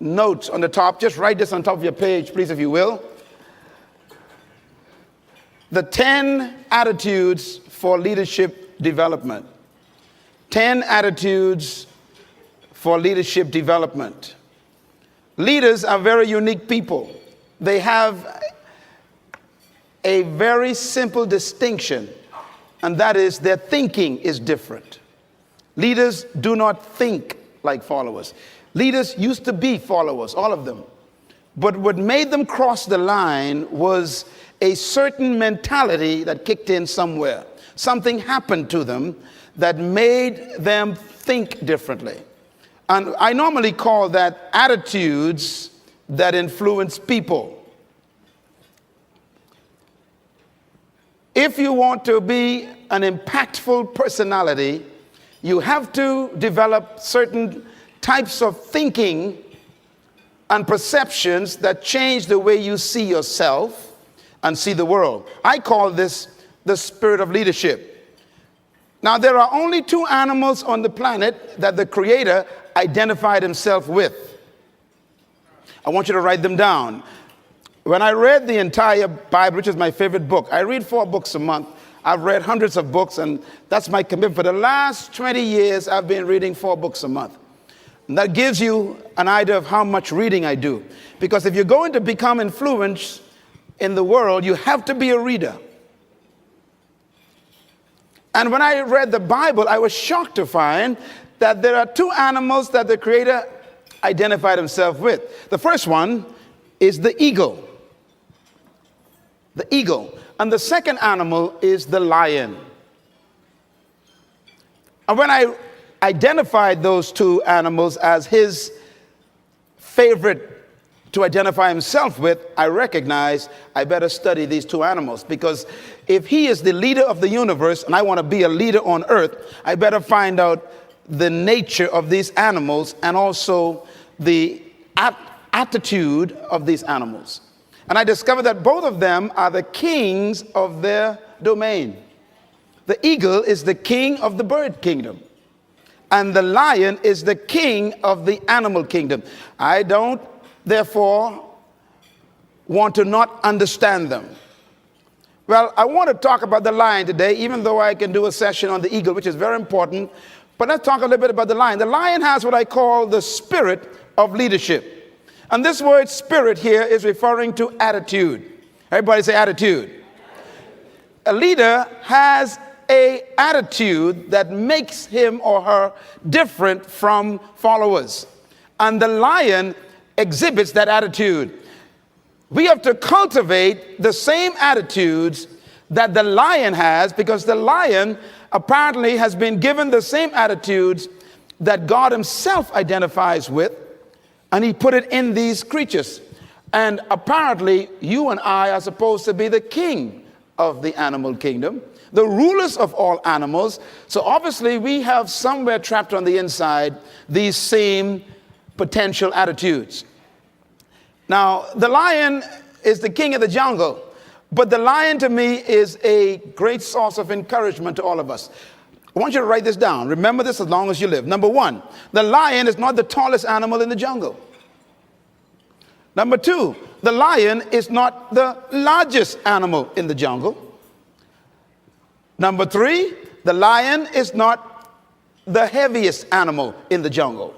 notes on the top. Just write this on top of your page, please, if you will. The 10 attitudes for leadership development. 10 attitudes for leadership development. Leaders are very unique people. They have a very simple distinction, and that is their thinking is different. Leaders do not think like followers. Leaders used to be followers, all of them. But what made them cross the line was a certain mentality that kicked in somewhere. Something happened to them that made them think differently. And I normally call that attitudes that influence people. If you want to be an impactful personality, you have to develop certain types of thinking and perceptions that change the way you see yourself and see the world. I call this the spirit of leadership. Now, there are only 2 animals on the planet that the Creator identified himself with. I want you to write them down. When I read the entire Bible, which is my favorite book, I read 4 books a month. I've read hundreds of books, and that's my commitment. For the last 20 years, I've been reading 4 books a month. And that gives you an idea of how much reading I do. Because if you're going to become influenced in the world, you have to be a reader. And when I read the Bible, I was shocked to find that there are 2 animals that the Creator identified himself with. The first one is the eagle. The eagle. And the second animal is the lion. And when I identified those 2 animals as his favorite to identify himself with, I recognized I better study these 2 animals, because if he is the leader of the universe and I want to be a leader on earth, I better find out the nature of these animals and also the attitude of these animals. And I discovered that both of them are the kings of their domain. The eagle is the king of the bird kingdom, and the lion is the king of the animal kingdom. I don't, therefore, want to not understand them. Well, I want to talk about the lion today, even though I can do a session on the eagle, which is very important. But let's talk a little bit about the lion. The lion has what I call the spirit of leadership. And this word spirit here is referring to attitude. Everybody say attitude. A leader has an attitude that makes him or her different from followers. And the lion exhibits that attitude. We have to cultivate the same attitudes that the lion has, because the lion apparently has been given the same attitudes that God himself identifies with, and he put it in these creatures. And apparently you and I are supposed to be the king of the animal kingdom, the rulers of all animals. So obviously we have somewhere trapped on the inside these same potential attitudes. Now, the lion is the king of the jungle, but the lion to me is a great source of encouragement to all of us. I want you to write this down. Remember this as long as you live. Number 1, the lion is not the tallest animal in the jungle. Number 2, the lion is not the largest animal in the jungle. Number 3, the lion is not the heaviest animal in the jungle.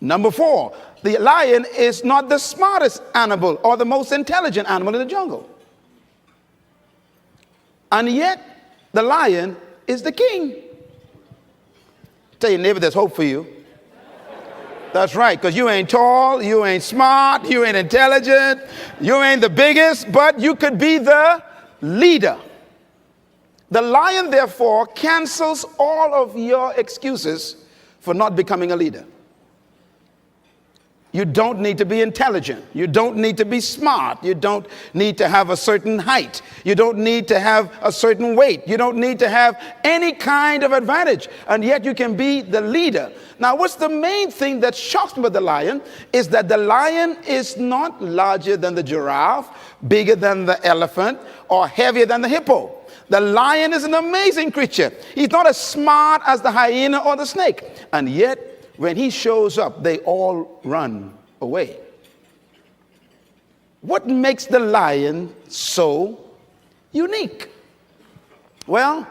Number 4, the lion is not the smartest animal or the most intelligent animal in the jungle. And yet, the lion is the king. Tell your neighbor there's hope for you. That's right, because you ain't tall, you ain't smart, you ain't intelligent, you ain't the biggest, but you could be the leader. The lion, therefore, cancels all of your excuses for not becoming a leader. You don't need to be intelligent. You don't need to be smart. You don't need to have a certain height. You don't need to have a certain weight. You don't need to have any kind of advantage. And yet you can be the leader. Now, what's the main thing that shocks me about the lion is that the lion is not larger than the giraffe, bigger than the elephant, or heavier than the hippo. The lion is an amazing creature. He's not as smart as the hyena or the snake. And yet, when he shows up, they all run away. What makes the lion so unique? Well,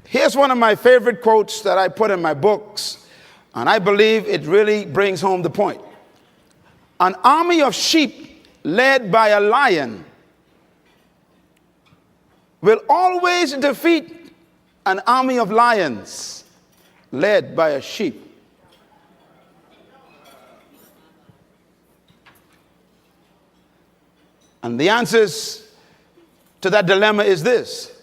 here's one of my favorite quotes that I put in my books, and I believe it really brings home the point. An army of sheep led by a lion will always defeat an army of lions led by a sheep. And the answers to that dilemma is this: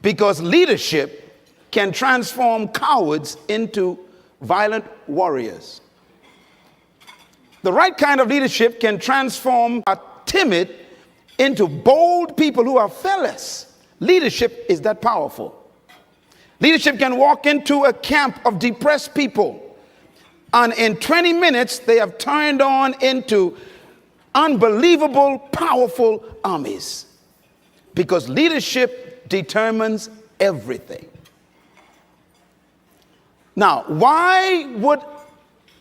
because leadership can transform cowards into violent warriors. The right kind of leadership can transform a timid into bold people who are fearless. Leadership is that powerful. Leadership can walk into a camp of depressed people, and in 20 minutes they have turned on into unbelievable, powerful armies, because leadership determines everything. Now, why would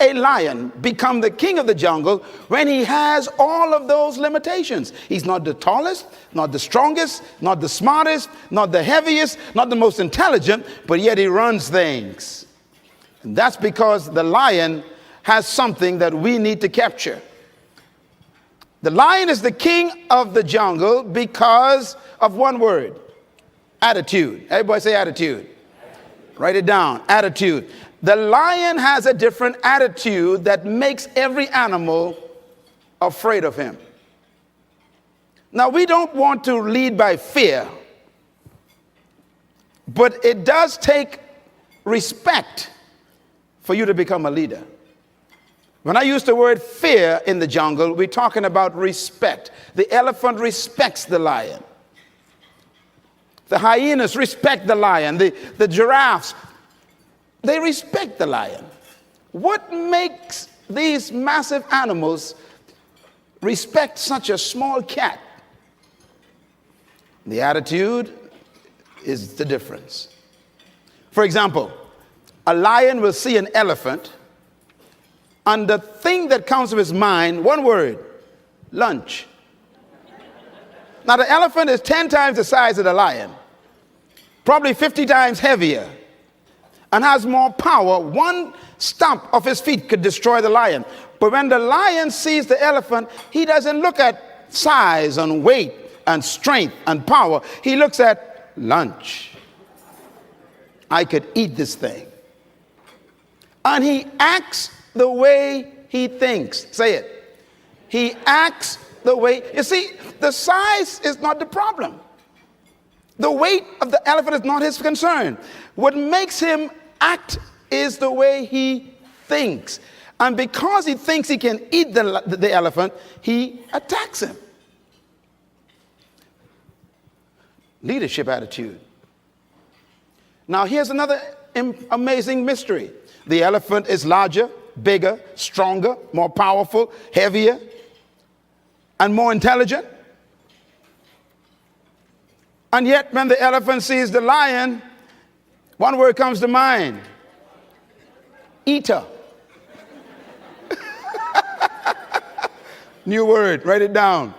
a lion become the king of the jungle when he has all of those limitations? He's not the tallest, not the strongest, not the smartest, not the heaviest, not the most intelligent, but yet he runs things. And that's because the lion has something that we need to capture. The lion is the king of the jungle because of one word: attitude. Everybody say attitude. Write it down: attitude. The lion has a different attitude that makes every animal afraid of him. Now, we don't want to lead by fear, but it does take respect for you to become a leader. When I use the word fear in the jungle, we're talking about respect. The elephant respects the lion. The hyenas respect the lion. The giraffes, they respect the lion. What makes these massive animals respect such a small cat? The attitude is the difference. For example, a lion will see an elephant, and the thing that comes to his mind, one word: lunch. Now, the elephant is 10 times the size of the lion, probably 50 times heavier, and has more power. One stomp of his feet could destroy the lion. But when the lion sees the elephant, he doesn't look at size and weight and strength and power. He looks at lunch. I could eat this thing. And he acts the way he thinks. Say it. He acts the way. You see, the size is not the problem. The weight of the elephant is not his concern. What makes him act is the way he thinks. And because he thinks he can eat the elephant, he attacks him. Leadership attitude. Now, here's another amazing mystery. The elephant is larger, bigger, stronger, more powerful, heavier, and more intelligent. And yet, when the elephant sees the lion, one word comes to mind: eater. New word, write it down.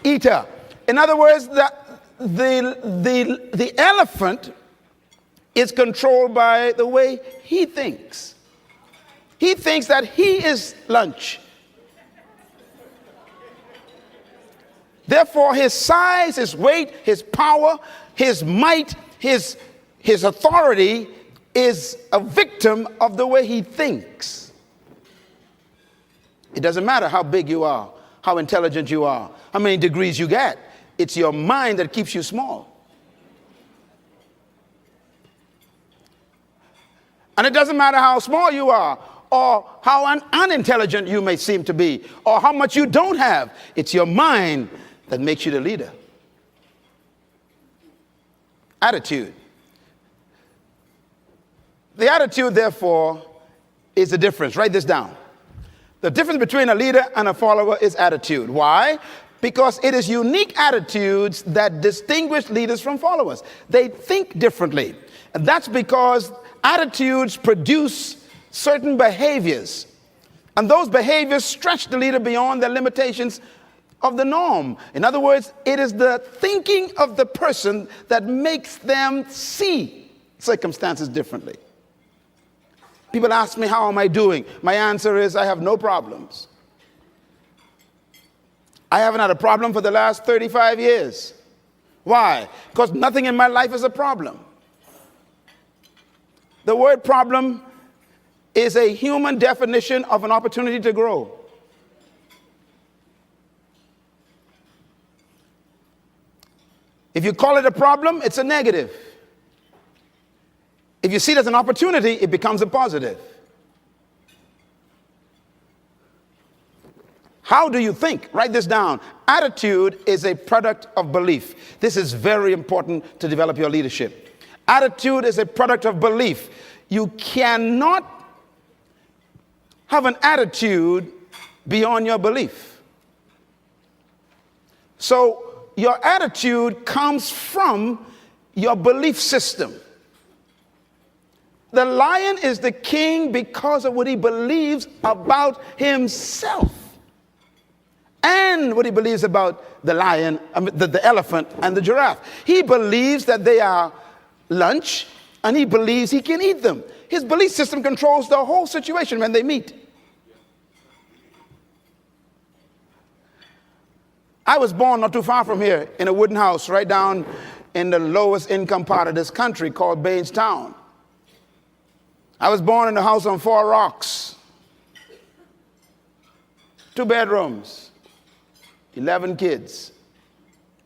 Eater. In other words, the elephant is controlled by the way he thinks. He thinks that he is lunch. Therefore, his size, his weight, his power, his might, his authority is a victim of the way he thinks. It doesn't matter how big you are, how intelligent you are, how many degrees you get. It's your mind that keeps you small. And it doesn't matter how small you are, or how unintelligent you may seem to be, or how much you don't have. It's your mind that makes you the leader. Attitude. The attitude, therefore, is the difference. Write this down. The difference between a leader and a follower is attitude. Why? Because it is unique attitudes that distinguish leaders from followers. They think differently. And that's because Attitudes produce certain behaviors, and those behaviors stretch the leader beyond the limitations of the norm. In other words, it is the thinking of the person that makes them see circumstances differently. People ask me, how am I doing? My answer is, I have no problems. I haven't had a problem for the last 35 years. Why? Because nothing in my life is a problem. The word problem is a human definition of an opportunity to grow. If you call it a problem, it's a negative. If you see it as an opportunity, it becomes a positive. How do you think? Write this down. Attitude is a product of belief. This is very important to develop your leadership. Attitude is a product of belief. You cannot have an attitude beyond your belief. So your attitude comes from your belief system. The lion is the king because of what he believes about himself and what he believes about the lion, the elephant, and the giraffe. He believes that they are lunch, and he believes he can eat them. His belief system controls the whole situation when they meet. I was born not too far from here in a wooden house right down in the lowest income part of this country called Bainstown. I was born in a house on 4 rocks, 2 bedrooms, 11 kids,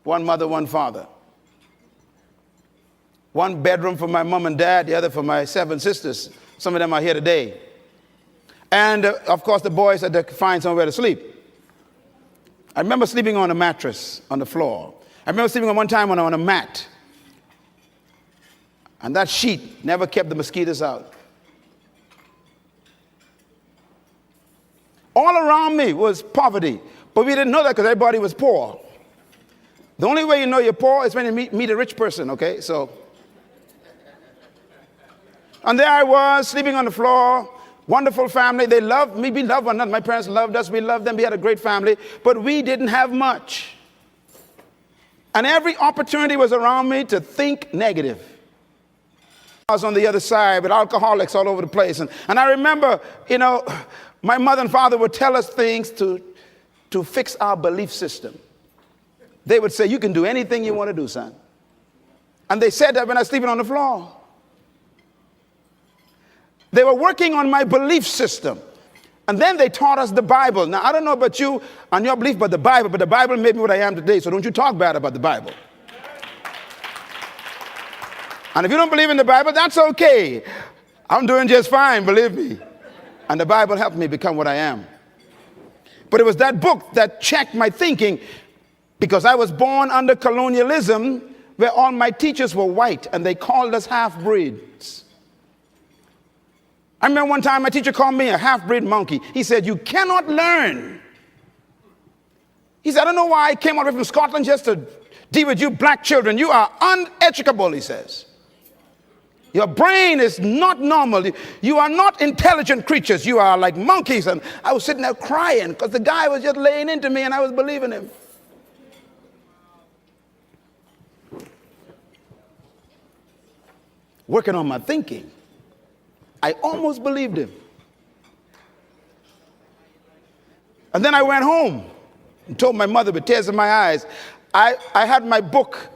1 mother, 1 father. 1 bedroom for my mom and dad, the other for my 7 sisters. Some of them are here today. And of course, the boys had to find somewhere to sleep. I remember sleeping on a mattress on the floor. I remember sleeping on one time on a mat. And that sheet never kept the mosquitoes out. All around me was poverty, but we didn't know that because everybody was poor. The only way you know you're poor is when you meet a rich person, okay? So, and there I was sleeping on the floor. Wonderful family. They loved me. We loved one another. My parents loved us. We loved them. We had a great family, but we didn't have much. And every opportunity was around me to think negative. I was on the other side with alcoholics all over the place. And I remember, my mother and father would tell us things to fix our belief system. They would say, you can do anything you want to do, son. And they said that when I was sleeping on the floor. They were working on my belief system. And then they taught us the Bible. Now, I don't know about you and your belief about the Bible made me what I am today, so don't you talk bad about the Bible. And if you don't believe in the Bible, that's okay. I'm doing just fine, believe me. And the Bible helped me become what I am. But it was that book that checked my thinking, because I was born under colonialism where all my teachers were white and they called us half-breeds. I remember one time my teacher called me a half-breed monkey. He said, you cannot learn. He said, I don't know why I came all the way from Scotland just to deal with you black children. You are uneducable, he says. Your brain is not normal. You are not intelligent creatures. You are like monkeys. And I was sitting there crying because the guy was just laying into me and I was believing him. Working on my thinking. I almost believed him. And then I went home and told my mother with tears in my eyes. I had my book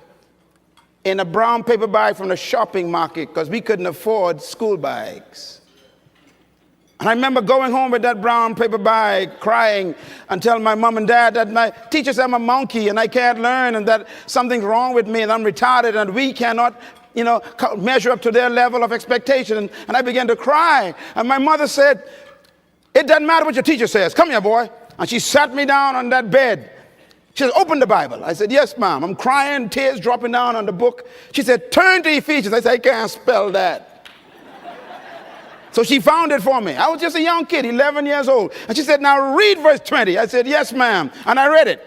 in a brown paper bag from the shopping market because we couldn't afford school bags. And I remember going home with that brown paper bag, crying and telling my mom and dad that my teacher said I'm a monkey and I can't learn and that something's wrong with me and I'm retarded and we cannot measure up to their level of expectation. And I began to cry. And my mother said, it doesn't matter what your teacher says. Come here, boy. And she sat me down on that bed. She said, open the Bible. I said, yes, ma'am. I'm crying, tears dropping down on the book. She said, turn to Ephesians. I said, I can't spell that. So she found it for me. I was just a young kid, 11 years old. And she said, now read verse 20. I said, yes, ma'am. And I read it.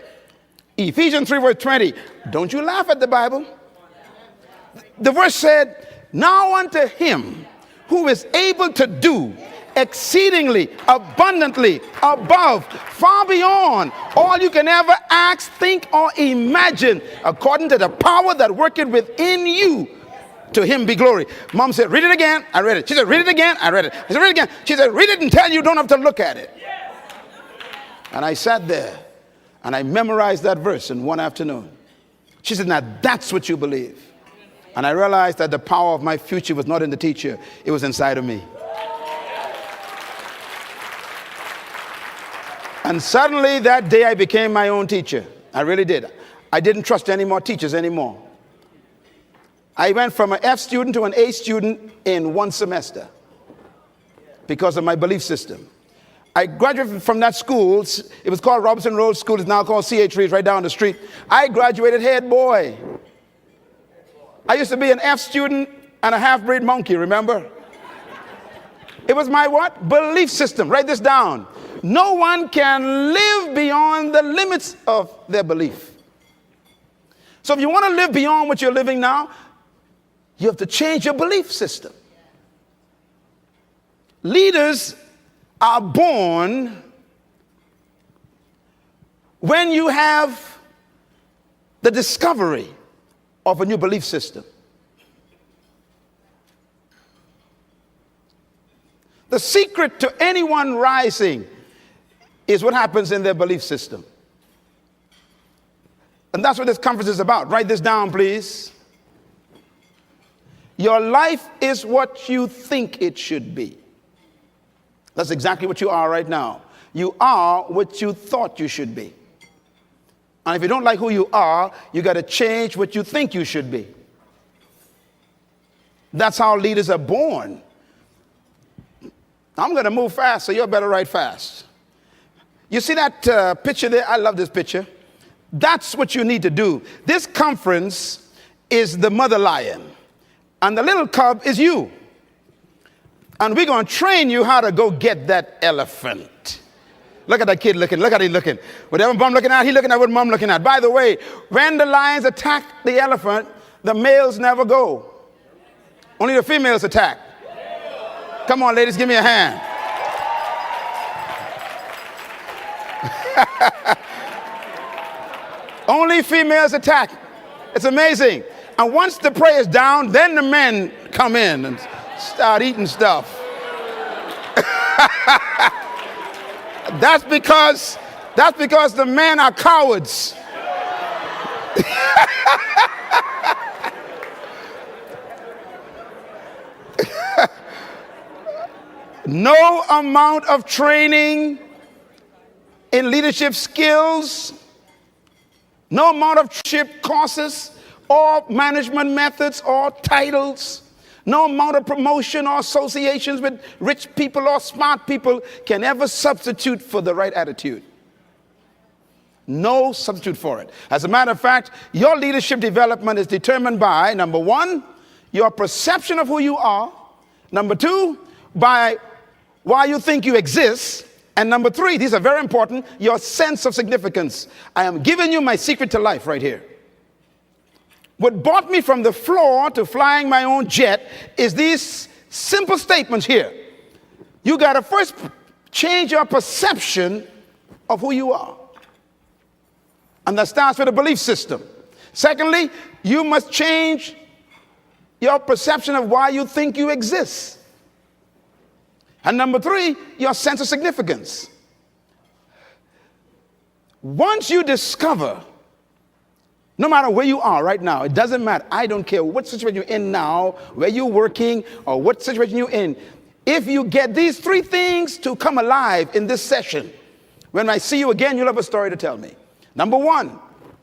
Ephesians 3, verse 20. Don't you laugh at the Bible. The verse said, now unto him who is able to do exceedingly, abundantly, above, far beyond all you can ever ask, think, or imagine, according to the power that worketh within you. To him be glory. Mom said, read it again. I read it. She said, read it again. I read it. I said, read it again. She said, read it until you don't have to look at it. And I sat there and I memorized that verse in one afternoon. She said, now that's what you believe. And I realized that the power of my future was not in the teacher. It was inside of me. And suddenly that day I became my own teacher. I really did. I didn't trust any more teachers anymore. I went from an F student to an A student in one semester because of my belief system. I graduated from that school. It was called Robinson Road School. It's now called CH3. It's right down the street. I graduated head boy. I used to be an F student and a half-breed monkey, remember? It was my what? Belief system. Write this down. No one can live beyond the limits of their belief. So if you want to live beyond what you're living now, you have to change your belief system. Leaders are born when you have the discovery of a new belief system. The secret to anyone rising is what happens in their belief system. And that's what this conference is about. Write this down, please. Your life is what you think it should be. That's exactly what you are right now. You are what you thought you should be. And if you don't like who you are, you got to change what you think you should be. That's how leaders are born. I'm going to move fast, so you better write fast. You see that picture there? I love this picture. That's what you need to do. This conference is the mother lion, and the little cub is you. And we're going to train you how to go get that elephant. Look at that kid looking. Look at him looking. Whatever mom looking at, he looking at what mom looking at. By the way, when the lions attack the elephant, the males never go. Only the females attack. Come on, ladies, give me a hand. Only females attack. It's amazing. And once the prey is down, then the men come in and start eating stuff. That's because the men are cowards. No amount of training in leadership skills, no amount of leadership courses or management methods or titles, no amount of promotion or associations with rich people or smart people can ever substitute for the right attitude. No substitute for it. As a matter of fact, your leadership development is determined by, number one, your perception of who you are. Number two, by why you think you exist. And number three, these are very important, your sense of significance. I am giving you my secret to life right here. What brought me from the floor to flying my own jet is these simple statements here. You got to first change your perception of who you are. And that starts with a belief system. Secondly, you must change your perception of why you think you exist. And number three, your sense of significance. Once you discover, no matter where you are right now, it doesn't matter. I don't care what situation you're in now, where you're working, or what situation you're in. If you get these three things to come alive in this session, when I see you again, you'll have a story to tell me. Number one,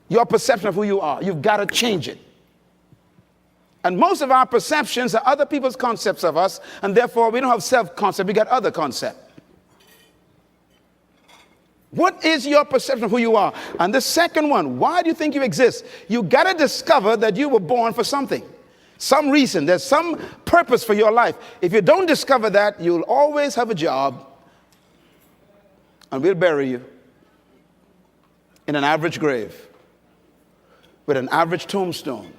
your perception of who you are. You've got to change it. And most of our perceptions are other people's concepts of us, and therefore we don't have self-concept, we got other concept. What is your perception of who you are? And the second one, why do you think you exist? You got to discover that you were born for something, some reason. There's some purpose for your life. If you don't discover that, you'll always have a job, and we'll bury you in an average grave with an average tombstone.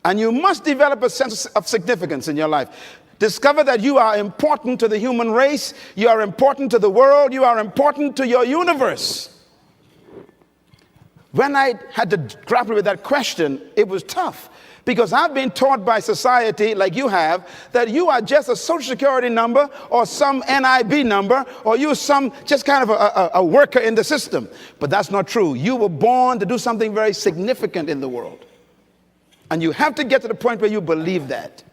And you must develop a sense of significance in your life. Discover that you are important to the human race. You are important to the world. You are important to your universe. When I had to grapple with that question, it was tough. Because I've been taught by society, like you have, that you are just a social security number or some NIB number, or you're some just kind of a worker in the system. But that's not true. You were born to do something very significant in the world. And you have to get to the point where you believe that.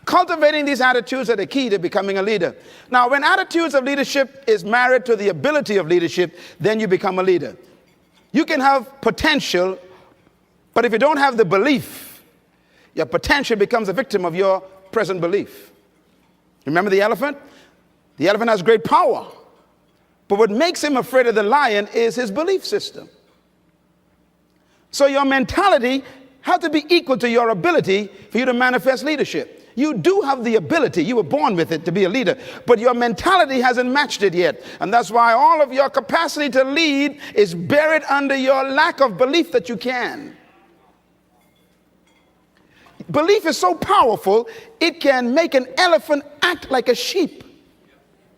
Cultivating these attitudes are the key to becoming a leader. Now, when attitudes of leadership is married to the ability of leadership, then you become a leader. You can have potential, but if you don't have the belief, your potential becomes a victim of your present belief. Remember the elephant? The elephant has great power. But what makes him afraid of the lion is his belief system. So your mentality has to be equal to your ability for you to manifest leadership. You do have the ability, you were born with it to be a leader, but your mentality hasn't matched it yet. And that's why all of your capacity to lead is buried under your lack of belief that you can. Belief is so powerful, it can make an elephant act like a sheep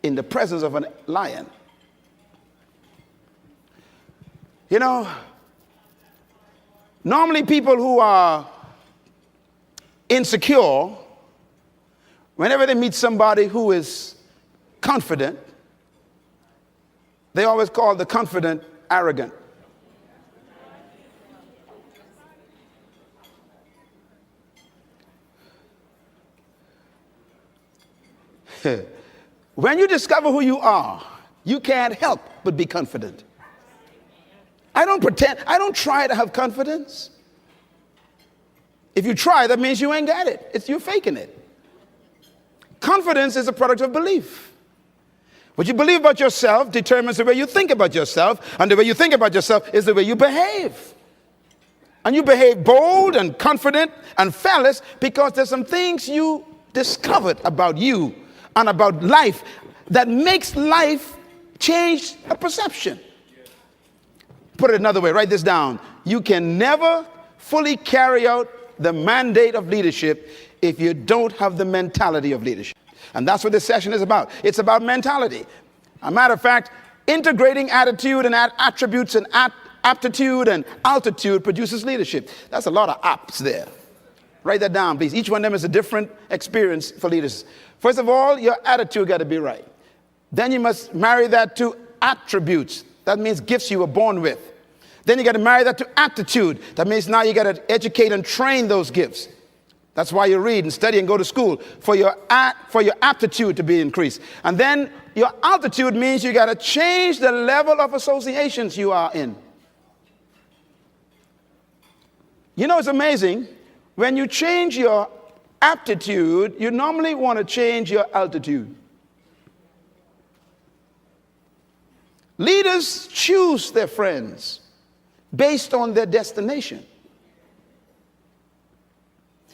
in the presence of a lion. You know, normally people who are insecure, whenever they meet somebody who is confident, they always call the confident arrogant. When you discover who you are, you can't help but be confident. I don't pretend, I don't try to have confidence. If you try, that means you ain't got it. You're faking it. Confidence is a product of belief. What you believe about yourself determines the way you think about yourself, and the way you think about yourself is the way you behave. And you behave bold and confident and fearless because there's some things you discovered about you and about life that makes life change a perception. Put it another way, write this down. You can never fully carry out the mandate of leadership if you don't have the mentality of leadership. And that's what this session is about. It's about mentality. A matter of fact, integrating attitude and attributes and aptitude and altitude produces leadership. That's a lot of apps there. Write that down, please. Each one of them is a different experience for leaders. First of all, your attitude got to be right. Then you must marry that to attributes. That means gifts you were born with. Then you got to marry that to aptitude. That means now you got to educate and train those gifts. That's why you read and study and go to school, for your aptitude to be increased. And then your altitude means you got to change the level of associations you are in. You know, it's amazing. When you change your aptitude, you normally want to change your altitude. Leaders choose their friends based on their destination.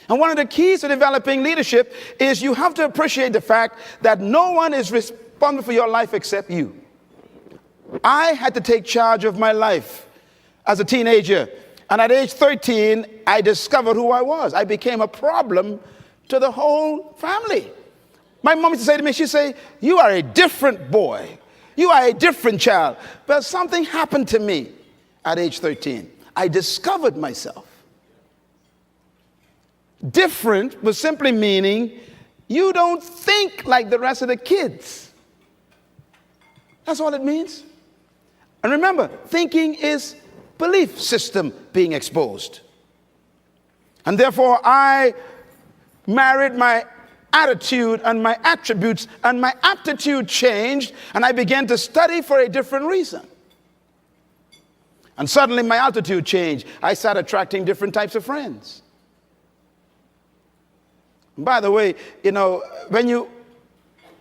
And one of the keys to developing leadership is you have to appreciate the fact that no one is responsible for your life except you. I had to take charge of my life as a teenager. And at age 13, I discovered who I was. I became a problem to the whole family. My mom used to say to me, she'd say, "You are a different boy. You are a different child." But something happened to me at age 13. I discovered myself. Different was simply meaning you don't think like the rest of the kids. That's all it means. And remember, thinking is belief system being exposed. And therefore, I married my attitude and my attributes, and my aptitude changed, and I began to study for a different reason. And suddenly my altitude changed. I started attracting different types of friends. By the way, you know,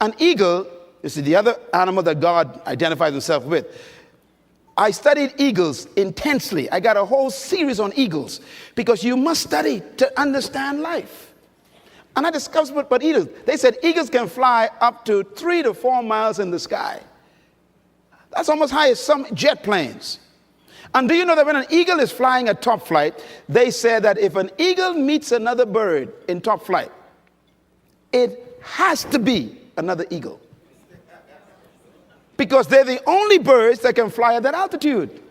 an eagle, you see, the other animal that God identifies himself with. I studied eagles intensely. I got a whole series on eagles because you must study to understand life. And I discovered but eagles. They said eagles can fly up to 3 to 4 miles in the sky. That's almost high as some jet planes. And do you know that when an eagle is flying at top flight, they say that if an eagle meets another bird in top flight, it has to be another eagle. Because they're the only birds that can fly at that altitude.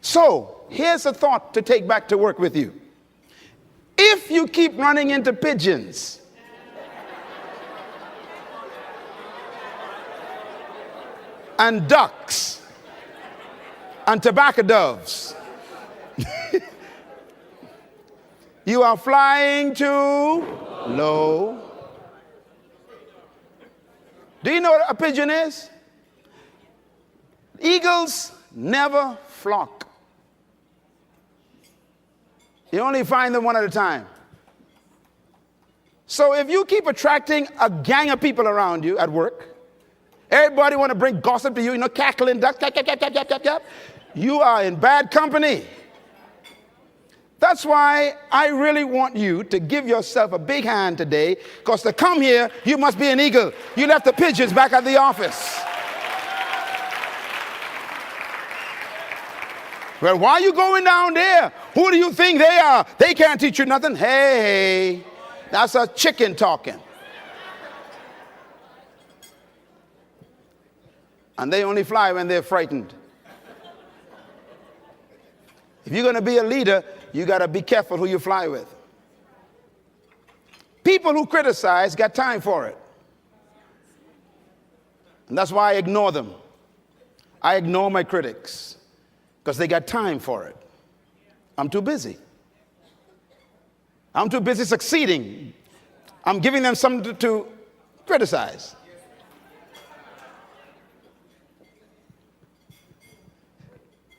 So, here's a thought to take back to work with you. If you keep running into pigeons, and ducks, and tobacco doves, you are flying too low. Do you know what a pigeon is? Eagles never flock. You only find them one at a time. So if you keep attracting a gang of people around you at work, everybody want to bring gossip to you, cackling ducks, you are in bad company. That's why I really want you to give yourself a big hand today, because to come here, you must be an eagle. You left the pigeons back at the office. Well, why are you going down there? Who do you think they are? They can't teach you nothing. Hey, that's a chicken talking. And they only fly when they're frightened. If you're going to be a leader, you got to be careful who you fly with. People who criticize got time for it. And that's why I ignore them. I ignore my critics because they got time for it. I'm too busy. I'm too busy succeeding. I'm giving them something to criticize.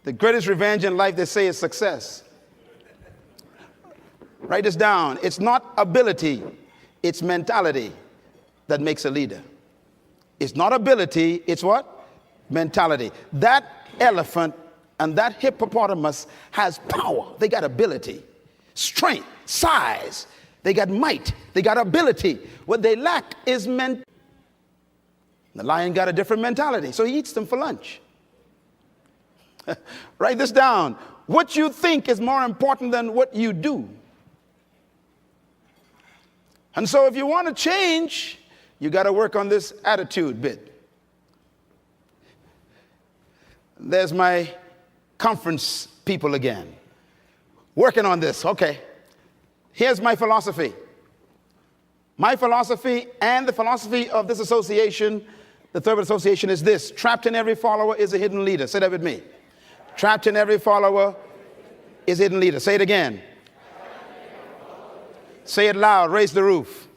The greatest revenge in life, they say, is success. Write this down. It's not ability, it's mentality that makes a leader. It's not ability, it's what? Mentality. That elephant and that hippopotamus has power. They got ability, strength, size. They got might. They got ability. What they lack is mentality. The lion got a different mentality, so he eats them for lunch. Write this down. What you think is more important than what you do. And so if you want to change, you got to work on this attitude bit. There's my conference people again. Working on this. Okay. Here's my philosophy. My philosophy and the philosophy of this association, the Third Association, is this: trapped in every follower is a hidden leader. Say that with me. Trapped in every follower is a hidden leader. Say it again. Say it loud. Raise the roof.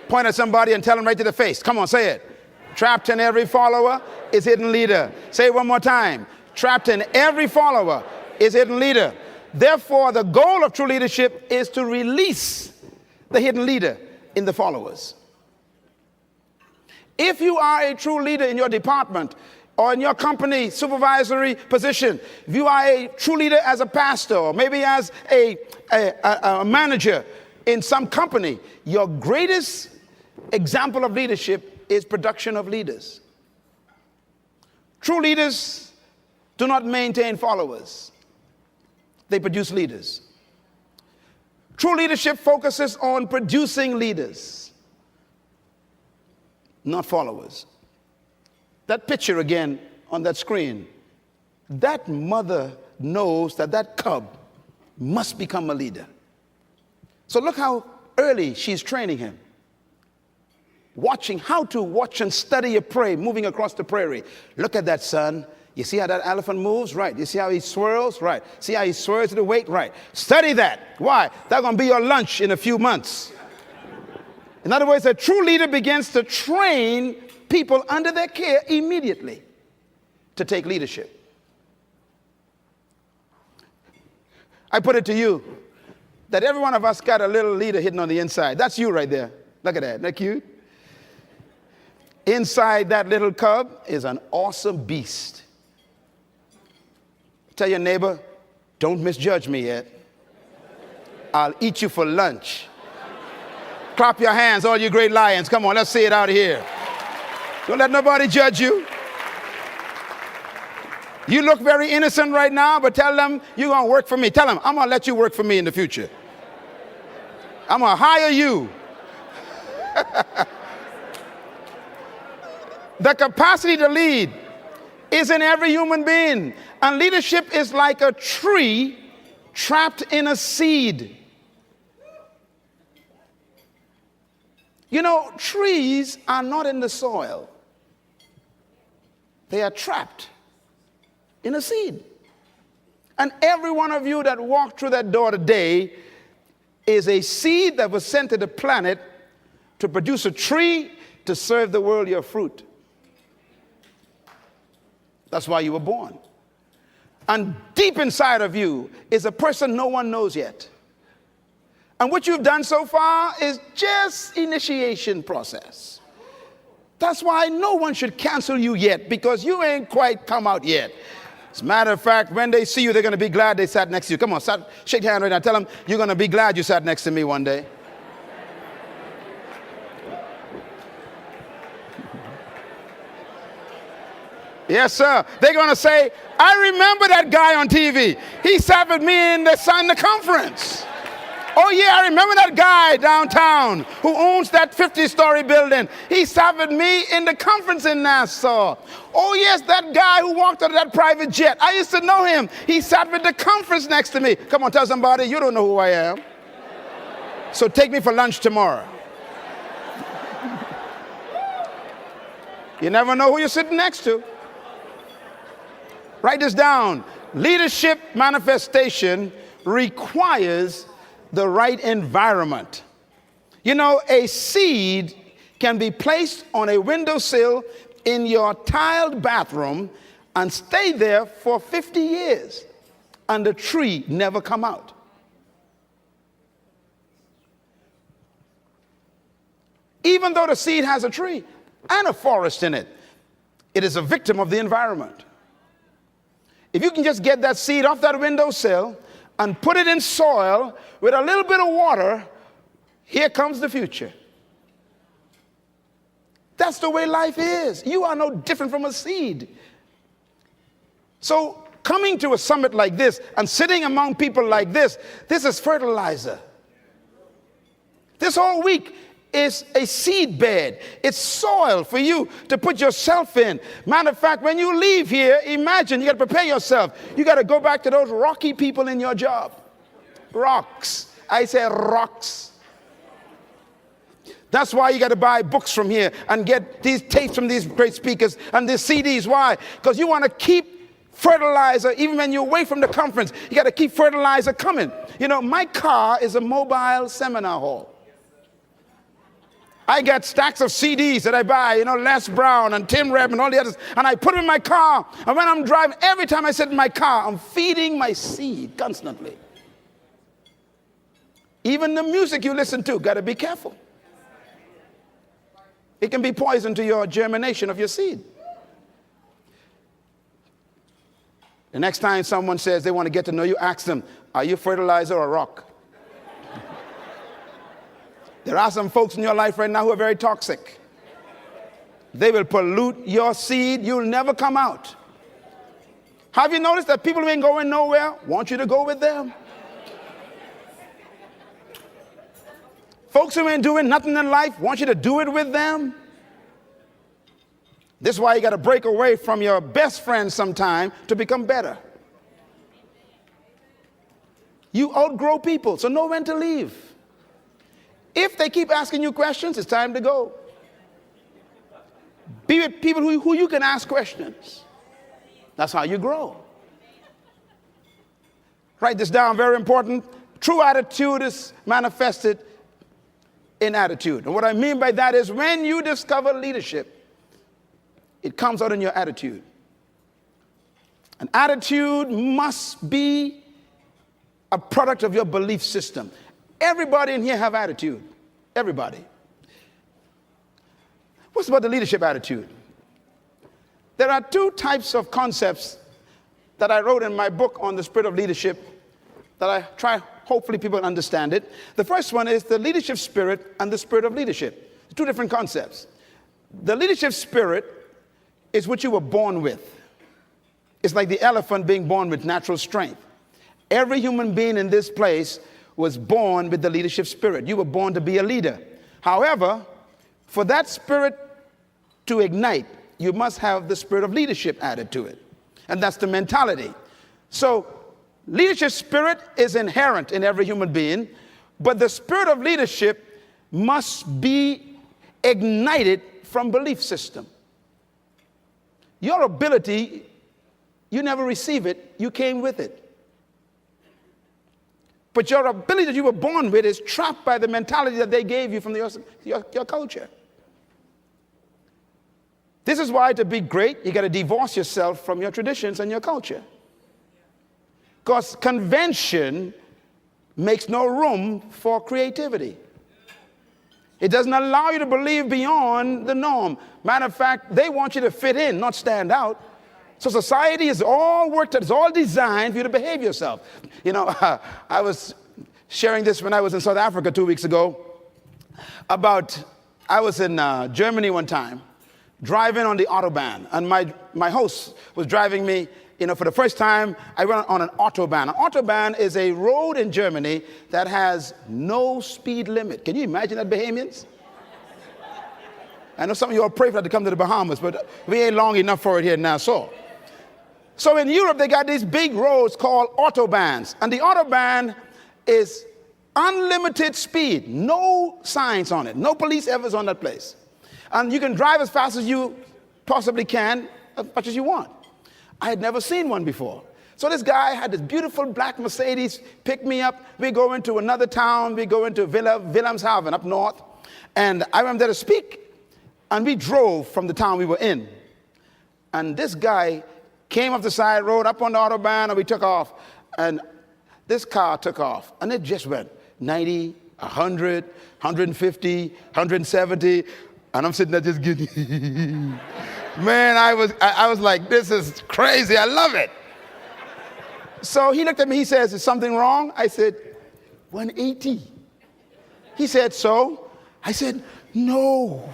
Point at somebody and tell them right to the face. Come on, say it. Trapped in every follower is hidden leader. Say it one more time. Trapped in every follower is hidden leader. Therefore, the goal of true leadership is to release the hidden leader in the followers. If you are a true leader in your department or in your company supervisory position, if you are a true leader as a pastor or maybe as a manager in some company, your greatest example of leadership is production of leaders. True leaders do not maintain followers. They produce leaders. True leadership focuses on producing leaders, not followers. That picture again on that screen, that mother knows that that cub must become a leader. So look how early she's training him. Watching how to watch and study a prey moving across the prairie. Look at that, son. You see how that elephant moves? Right. You see how he swirls? Right. See how he swirls to the weight? Right. Study that. Why? That's going to be your lunch in a few months. In other words, a true leader begins to train people under their care immediately to take leadership. I put it to you that every one of us got a little leader hidden on the inside. That's you right there. Look at that. Isn't that cute? Inside that little cub is an awesome beast. Tell your neighbor, don't misjudge me yet. I'll eat you for lunch. Clap your hands, all you great lions. Come on, let's see it out here. Don't let nobody judge you. You look very innocent right now, but tell them you're going to work for me. Tell them, I'm going to let you work for me in the future. I'm going to hire you. The capacity to lead is in every human being. And leadership is like a tree trapped in a seed. You know, trees are not in the soil. They are trapped in a seed. And every one of you that walked through that door today is a seed that was sent to the planet to produce a tree to serve the world your fruit. That's why you were born. And deep inside of you is a person no one knows yet. And what you've done so far is just initiation process. That's why no one should cancel you yet, because you ain't quite come out yet. As a matter of fact, when they see you, they're going to be glad they sat next to you. Come on, shake your hand right now. Tell them you're going to be glad you sat next to me one day. Yes, sir. They're going to say, I remember that guy on TV. He sat with me in the conference. Oh, yeah, I remember that guy downtown who owns that 50-story building. He sat with me in the conference in Nassau. Oh, yes, that guy who walked out of that private jet. I used to know him. He sat with the conference next to me. Come on, tell somebody, you don't know who I am. So take me for lunch tomorrow. You never know who you're sitting next to. Write this down. Leadership manifestation requires the right environment. You know, a seed can be placed on a windowsill in your tiled bathroom and stay there for 50 years and the tree never come out. Even though the seed has a tree and a forest in it, it is a victim of the environment. If you can just get that seed off that windowsill and put it in soil with a little bit of water, here comes the future. That's the way life is. You are no different from a seed. So coming to a summit like this and sitting among people like this is fertilizer. This whole week is a seed bed. It's soil for you to put yourself in. Matter of fact, when you leave here, imagine you got to prepare yourself. You got to go back to those rocky people in your job. Rocks. I say rocks. That's why you got to buy books from here and get these tapes from these great speakers and these CDs. Why? Because you want to keep fertilizer even when you're away from the conference. You got to keep fertilizer coming. You know, my car is a mobile seminar hall. I got stacks of CDs that I buy, you know, Les Brown and Tim Rebb and all the others, and I put them in my car. And when I'm driving, every time I sit in my car, I'm feeding my seed constantly. Even the music you listen to, got to be careful. It can be poison to your germination of your seed. The next time someone says they want to get to know you, ask them, are you fertilizer or rock? There are some folks in your life right now who are very toxic. They will pollute your seed. You'll never come out. Have you noticed that people who ain't going nowhere want you to go with them? Folks who ain't doing nothing in life want you to do it with them. This is why you got to break away from your best friend sometime to become better. You outgrow people, so know when to leave. If they keep asking you questions, it's time to go. Be with people who you can ask questions. That's how you grow. Write this down, very important. True attitude is manifested in attitude. And what I mean by that is when you discover leadership, it comes out in your attitude. An attitude must be a product of your belief system. Everybody in here have attitude. Everybody. What's about the leadership attitude? There are two types of concepts that I wrote in my book on the spirit of leadership that I try, hopefully people understand it. The first one is the leadership spirit and the spirit of leadership. Two different concepts. The leadership spirit is what you were born with. It's like the elephant being born with natural strength. Every human being in this place was born with the leadership spirit. You were born to be a leader. However, for that spirit to ignite, you must have the spirit of leadership added to it. And that's the mentality. So leadership spirit is inherent in every human being, but the spirit of leadership must be ignited from belief system. Your ability, you never receive it, you came with it. But your ability that you were born with is trapped by the mentality that they gave you from your culture. This is why to be great, you got to divorce yourself from your traditions and your culture. Because convention makes no room for creativity. It doesn't allow you to believe beyond the norm. Matter of fact, they want you to fit in, not stand out. So society is all worked out, it's all designed for you to behave yourself. You know, I was sharing this when I was in South Africa 2 weeks ago I was in Germany one time, driving on the Autobahn, and my host was driving me. You know, for the first time, I went on an Autobahn. An Autobahn is a road in Germany that has no speed limit. Can you imagine that, Bahamians? I know some of you all pray for that to come to the Bahamas, but we ain't long enough for it here in Nassau. So in Europe, they got these big roads called Autobahns. And the Autobahn is unlimited speed, no signs on it, no police ever is on that place. And you can drive as fast as you possibly can, as much as you want. I had never seen one before. So this guy had this beautiful black Mercedes, pick me up. We go into another town. We go into Wilhelmshaven up north. And I went there to speak. And we drove from the town we were in. And this guy came off the side road up on the Autobahn, and we took off. And this car took off. And it just went 90, 100, 150, 170. And I'm sitting there just getting... Man, I was like, this is crazy. I love it. So he looked at me. He says, is something wrong? I said, 180. He said, so? I said, no.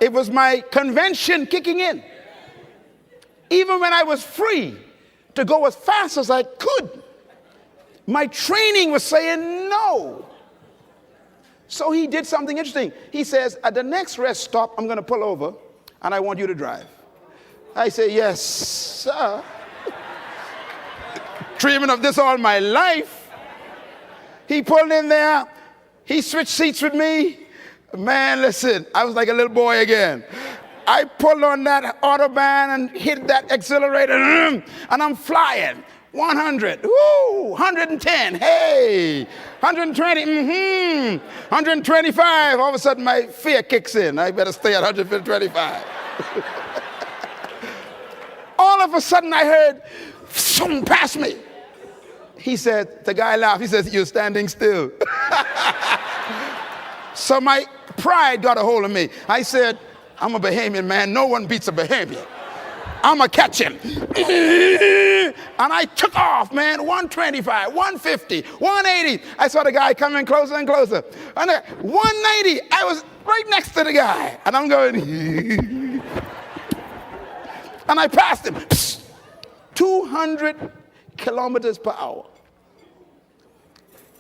It was my convention kicking in. Even when I was free to go as fast as I could, my training was saying no. So he did something interesting. He says, at the next rest stop, I'm going to pull over, and I want you to drive. I say, yes, sir. Dreaming of this all my life. He pulled in there. He switched seats with me. Man, listen, I was like a little boy again. I pulled on that Autobahn and hit that accelerator, and I'm flying. 100, woo, 110, hey, 120, 125. All of a sudden, my fear kicks in. I better stay at 125. All of a sudden, I heard, something pass me. He said, the guy laughed. He says, you're standing still. So my pride got a hold of me. I said, I'm a Bahamian, man. No one beats a Bahamian. I'm going to catch him. And I took off, man, 125, 150, 180. I saw the guy coming closer and closer. And 190, I was right next to the guy. And I'm going, and I passed him. 200 kilometers per hour.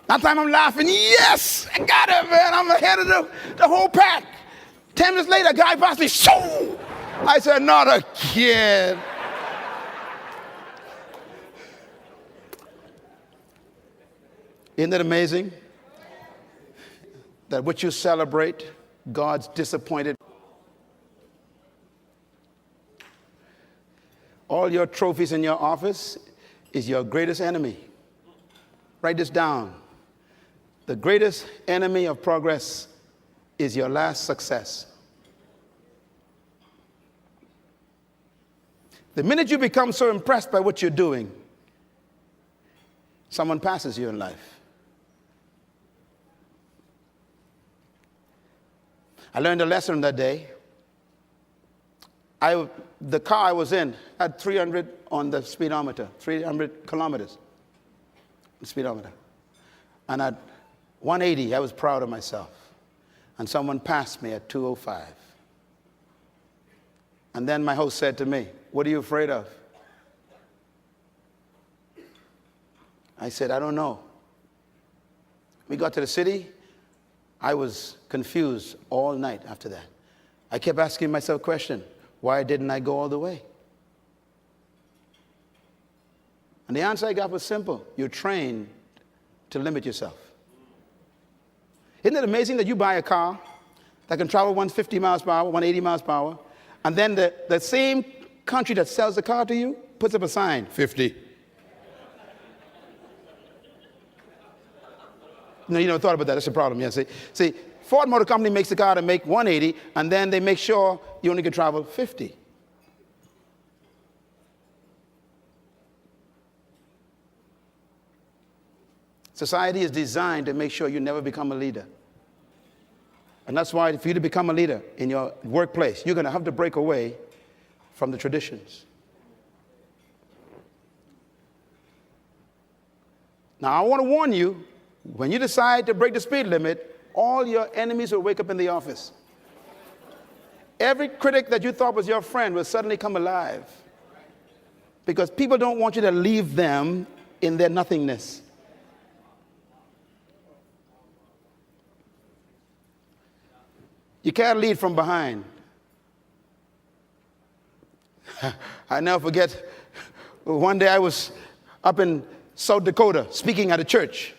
That time I'm laughing, yes, I got it, man. I'm ahead of the whole pack. 10 minutes later, a guy passed me, shoo! I said, not again. Isn't it amazing that what you celebrate, God's disappointed? All your trophies in your office is your greatest enemy. Write this down. The greatest enemy of progress is your last success. The minute you become so impressed by what you're doing, someone passes you in life. I learned a lesson that day. The car I was in had 300 on the speedometer, 300 kilometers on the speedometer. And at 180, I was proud of myself. And someone passed me at 205. And then my host said to me, "What are you afraid of?" I said, "I don't know." We got to the city. I was confused all night after that. I kept asking myself a question: why didn't I go all the way? And the answer I got was simple: you're trained to limit yourself. Isn't it amazing that you buy a car that can travel 150 miles per hour, 180 miles per hour, and then the same country that sells the car to you puts up a sign, 50. No, you never thought about that. That's a problem. Yeah, see, Ford Motor Company makes the car to make 180, and then they make sure you only can travel 50. Society is designed to make sure you never become a leader. And that's why for you to become a leader in your workplace, you're going to have to break away from the traditions. Now, I want to warn you, when you decide to break the speed limit, all your enemies will wake up in the office. Every critic that you thought was your friend will suddenly come alive. Because people don't want you to leave them in their nothingness. You can't lead from behind. I never forget, one day I was up in South Dakota speaking at a church.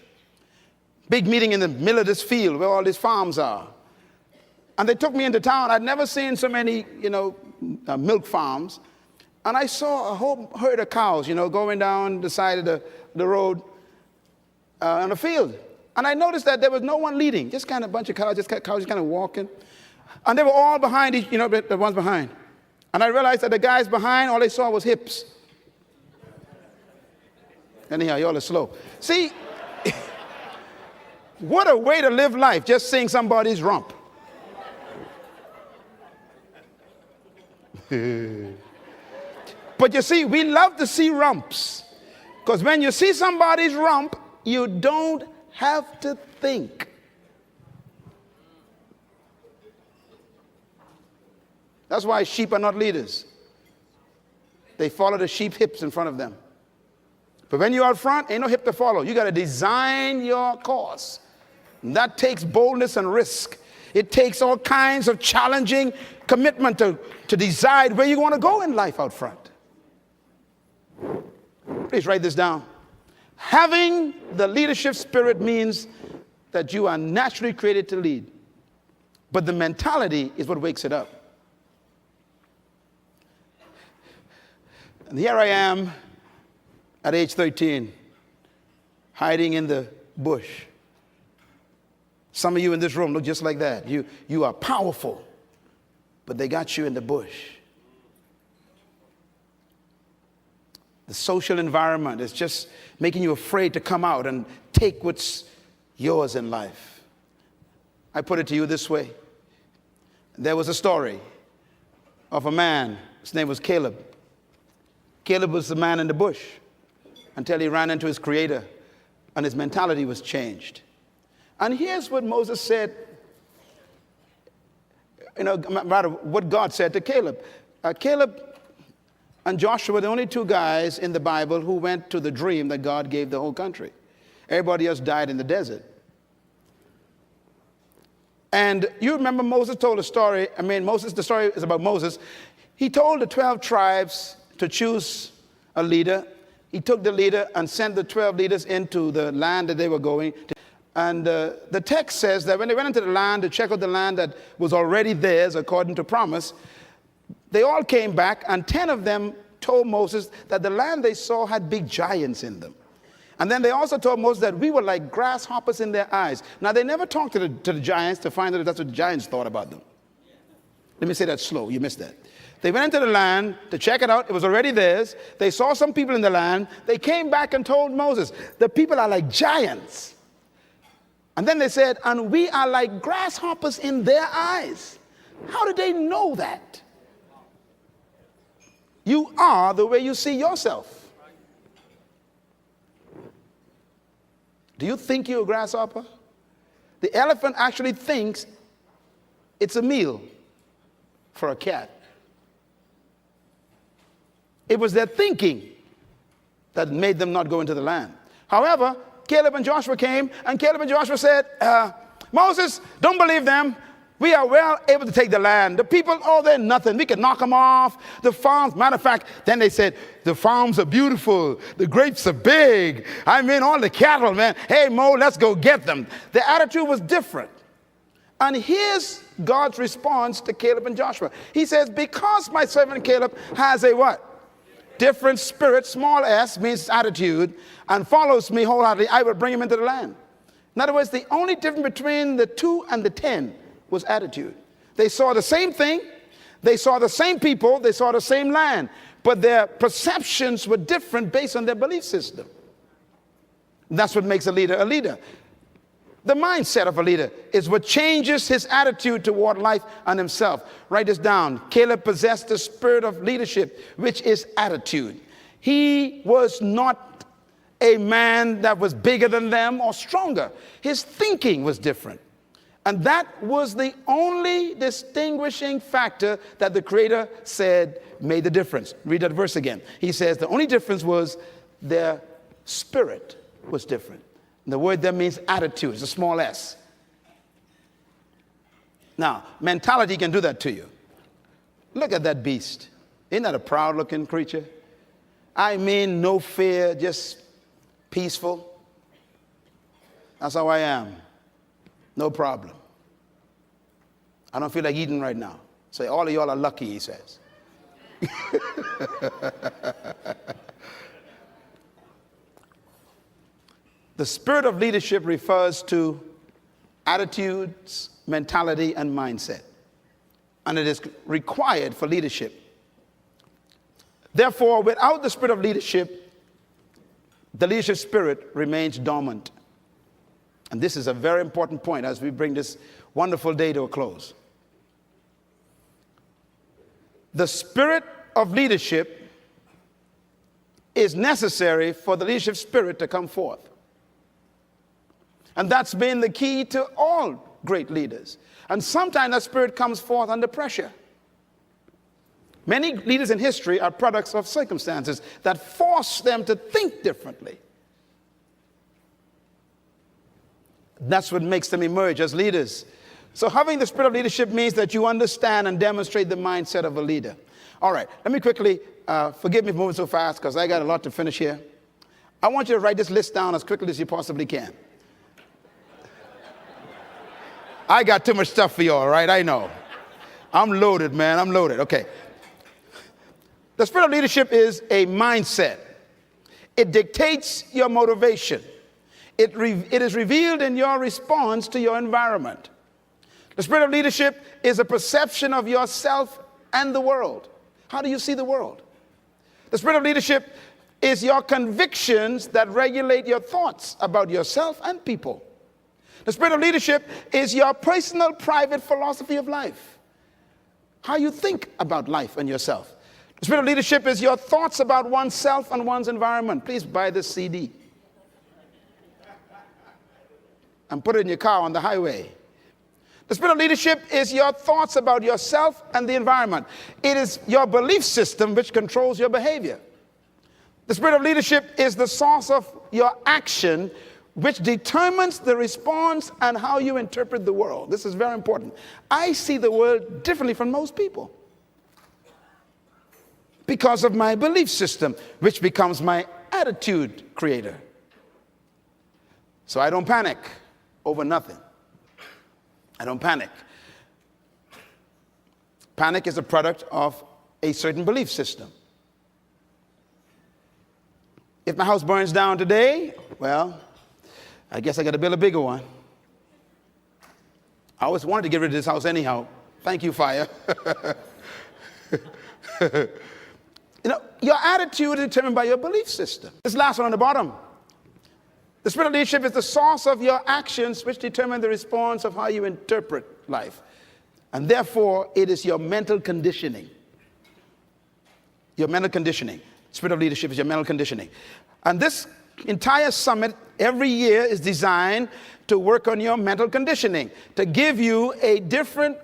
Big meeting in the middle of this field where all these farms are. And they took me into town. I'd never seen so many, milk farms. And I saw a whole herd of cows, going down the side of the road on a field. And I noticed that there was no one leading, just kind of a bunch of cows, cows just kind of walking. And they were all behind each, the ones behind. And I realized that the guys behind, all they saw was hips. Anyhow, y'all are slow. See, what a way to live life, just seeing somebody's rump. But you see, we love to see rumps. Because when you see somebody's rump, you don't have to think. That's why sheep are not leaders. They follow the sheep hips in front of them. But when you're out front, ain't no hip to follow. You got to design your course. And that takes boldness and risk. It takes all kinds of challenging commitment to decide where you want to go in life out front. Please write this down. Having the leadership spirit means that you are naturally created to lead. But the mentality is what wakes it up. And here I am at age 13, hiding in the bush. Some of you in this room look just like that. You are powerful, but they got you in the bush. The social environment is just making you afraid to come out and take what's yours in life. I put it to you this way. There was a story of a man. His name was Caleb. Caleb was the man in the bush until he ran into his creator and his mentality was changed. And here's what Moses said, rather what God said to Caleb. Caleb and Joshua were the only two guys in the Bible who went to the dream that God gave the whole country. Everybody else died in the desert. And you remember Moses told a story. The story is about Moses. He told the 12 tribes to choose a leader. He took the leader and sent the 12 leaders into the land that they were going to. And the text says that when they went into the land to check out the land that was already theirs according to promise, they all came back, and 10 of them told Moses that the land they saw had big giants in them. And then they also told Moses that we were like grasshoppers in their eyes. Now, they never talked to the giants to find out if that's what the giants thought about them. Let me say that slow. You missed that. They went into the land to check it out. It was already theirs. They saw some people in the land. They came back and told Moses, the people are like giants. And then they said, and we are like grasshoppers in their eyes. How did they know that? You are the way you see yourself. Do you think you're a grasshopper? The elephant actually thinks it's a meal for a cat. It was their thinking that made them not go into the land. However, Caleb and Joshua came, and Caleb and Joshua said, Moses, don't believe them. We are well able to take the land. The people, oh, they're nothing. We can knock them off. The farms, matter of fact, then they said, the farms are beautiful. The grapes are big. I mean, all the cattle, man. Hey, Mo, let's go get them. The attitude was different. And here's God's response to Caleb and Joshua. He says, because my servant Caleb has a what? Different spirit, small s means attitude, and follows me wholeheartedly, I will bring him into the land. In other words, the only difference between the 2 and the 10 was attitude. They saw the same thing, they saw the same people, they saw the same land, but their perceptions were different based on their belief system. That's what makes a leader a leader. The mindset of a leader is what changes his attitude toward life and himself. Write this down. Caleb possessed the spirit of leadership, which is attitude. He was not a man that was bigger than them or stronger. His thinking was different. And that was the only distinguishing factor that the Creator said made the difference. Read that verse again. He says the only difference was their spirit was different. And the word there means attitude. It's a small s. Now, mentality can do that to you. Look at that beast. Isn't that a proud-looking creature? I mean, no fear, just peaceful. That's how I am. No problem. I don't feel like eating right now. So all of y'all are lucky, he says. The spirit of leadership refers to attitudes, mentality, and mindset. And it is required for leadership. Therefore, without the spirit of leadership, the leadership spirit remains dormant. And this is a very important point as we bring this wonderful day to a close. The spirit of leadership is necessary for the leadership spirit to come forth. And that's been the key to all great leaders. And sometimes that spirit comes forth under pressure. Many leaders in history are products of circumstances that force them to think differently. That's what makes them emerge as leaders. So having the spirit of leadership means that you understand and demonstrate the mindset of a leader. All right, let me quickly, forgive me for moving so fast because I got a lot to finish here. I want you to write this list down as quickly as you possibly can. I got too much stuff for you, all right? I know. I'm loaded, man. I'm loaded. Okay. The spirit of leadership is a mindset. It dictates your motivation. It is revealed in your response to your environment. The spirit of leadership is a perception of yourself and the world. How do you see the world? The spirit of leadership is your convictions that regulate your thoughts about yourself and people. The spirit of leadership is your personal, private philosophy of life. How you think about life and yourself. The spirit of leadership is your thoughts about oneself and one's environment. Please buy this CD and put it in your car on the highway. The spirit of leadership is your thoughts about yourself and the environment. It is your belief system which controls your behavior. The spirit of leadership is the source of your action, which determines the response and how you interpret the world. This is very important. I see the world differently from most people because of my belief system, which becomes my attitude creator. So I don't panic over nothing. I don't panic. Panic is a product of a certain belief system. If my house burns down today, well, I guess I got to build a bigger one. I always wanted to get rid of this house anyhow. Thank you, fire. Your attitude is determined by your belief system. This last one on the bottom. The spirit of leadership is the source of your actions which determine the response of how you interpret life. And therefore, it is your mental conditioning. Your mental conditioning. Spirit of leadership is your mental conditioning. And this entire summit every year is designed to work on your mental conditioning, to give you a different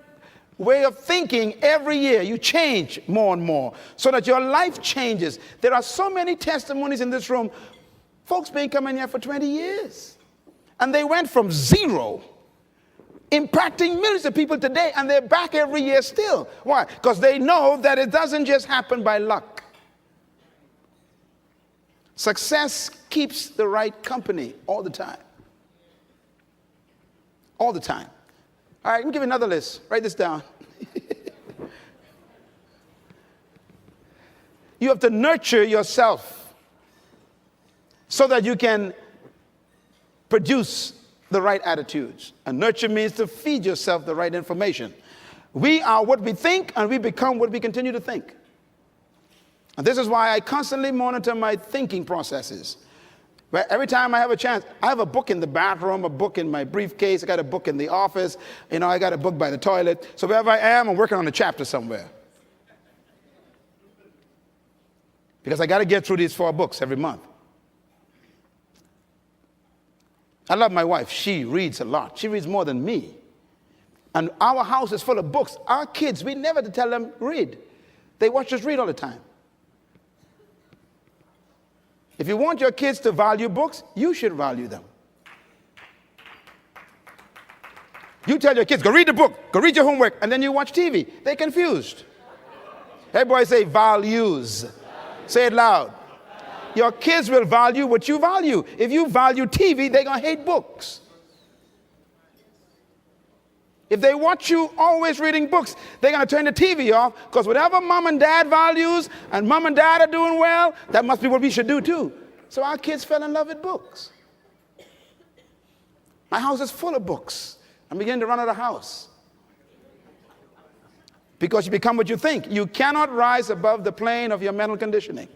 way of thinking every year. You change more and more so that your life changes. There are so many testimonies in this room. Folks been coming here for 20 years. And they went from zero, impacting millions of people today, and they're back every year still. Why? Because they know that it doesn't just happen by luck. Success keeps the right company all the time. All the time. All right, let me give you another list. Write this down. You have to nurture yourself so that you can produce the right attitudes. And nurture means to feed yourself the right information. We are what we think, and we become what we continue to think. And this is why I constantly monitor my thinking processes. But every time I have a chance, I have a book in the bathroom, a book in my briefcase, I got a book in the office, I got a book by the toilet. So wherever I am, I'm working on a chapter somewhere. Because I got to get through these 4 books every month. I love my wife. She reads a lot. She reads more than me. And our house is full of books. Our kids, we never tell them read. They watch us read all the time. If you want your kids to value books, you should value them. You tell your kids, go read the book, go read your homework, and then you watch TV. They're confused. Everybody say values. Say it loud. Your kids will value what you value. If you value TV, they're going to hate books. If they watch you always reading books, they're going to turn the TV off, because whatever mom and dad values and mom and dad are doing well, that must be what we should do too. So our kids fell in love with books. My house is full of books. I'm beginning to run out of house. Because you become what you think. You cannot rise above the plane of your mental conditioning.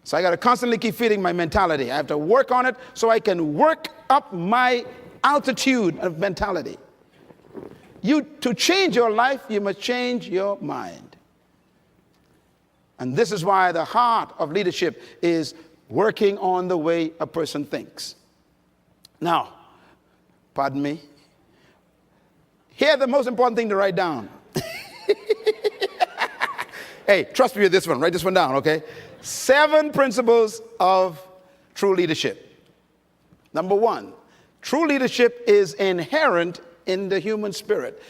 So I got to constantly keep feeding my mentality. I have to work on it so I can work up my altitude of mentality. To change your life, you must change your mind. And this is why the heart of leadership is working on the way a person thinks. Now, pardon me. Here's the most important thing to write down. Hey, trust me with this one. Write this one down, okay? 7 principles of true leadership. Number 1, true leadership is inherent in the human spirit.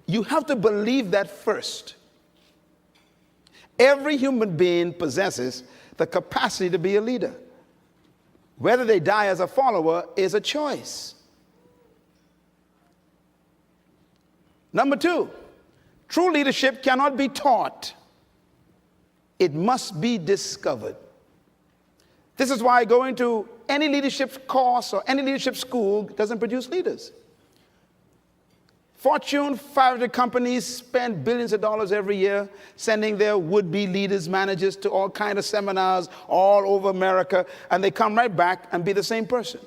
You have to believe that first. Every human being possesses the capacity to be a leader. Whether they die as a follower is a choice. Number 2, true leadership cannot be taught. It must be discovered. This is why going to any leadership course or any leadership school doesn't produce leaders. Fortune 500 companies spend billions of dollars every year sending their would-be leaders, managers to all kinds of seminars all over America, and they come right back and be the same person.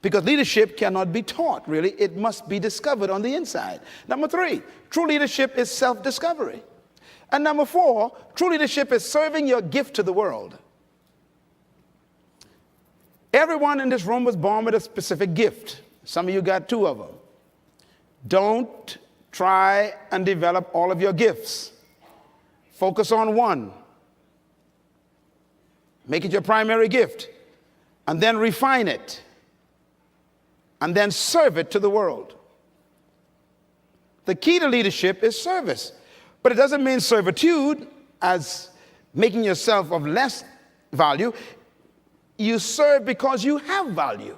Because leadership cannot be taught, really. It must be discovered on the inside. Number 3, true leadership is self-discovery. And number 4, true leadership is serving your gift to the world. Everyone in this room was born with a specific gift. Some of you got 2 of them. Don't try and develop all of your gifts. Focus on one. Make it your primary gift. And then refine it. And then serve it to the world. The key to leadership is service. But it doesn't mean servitude, as making yourself of less value. You serve because you have value.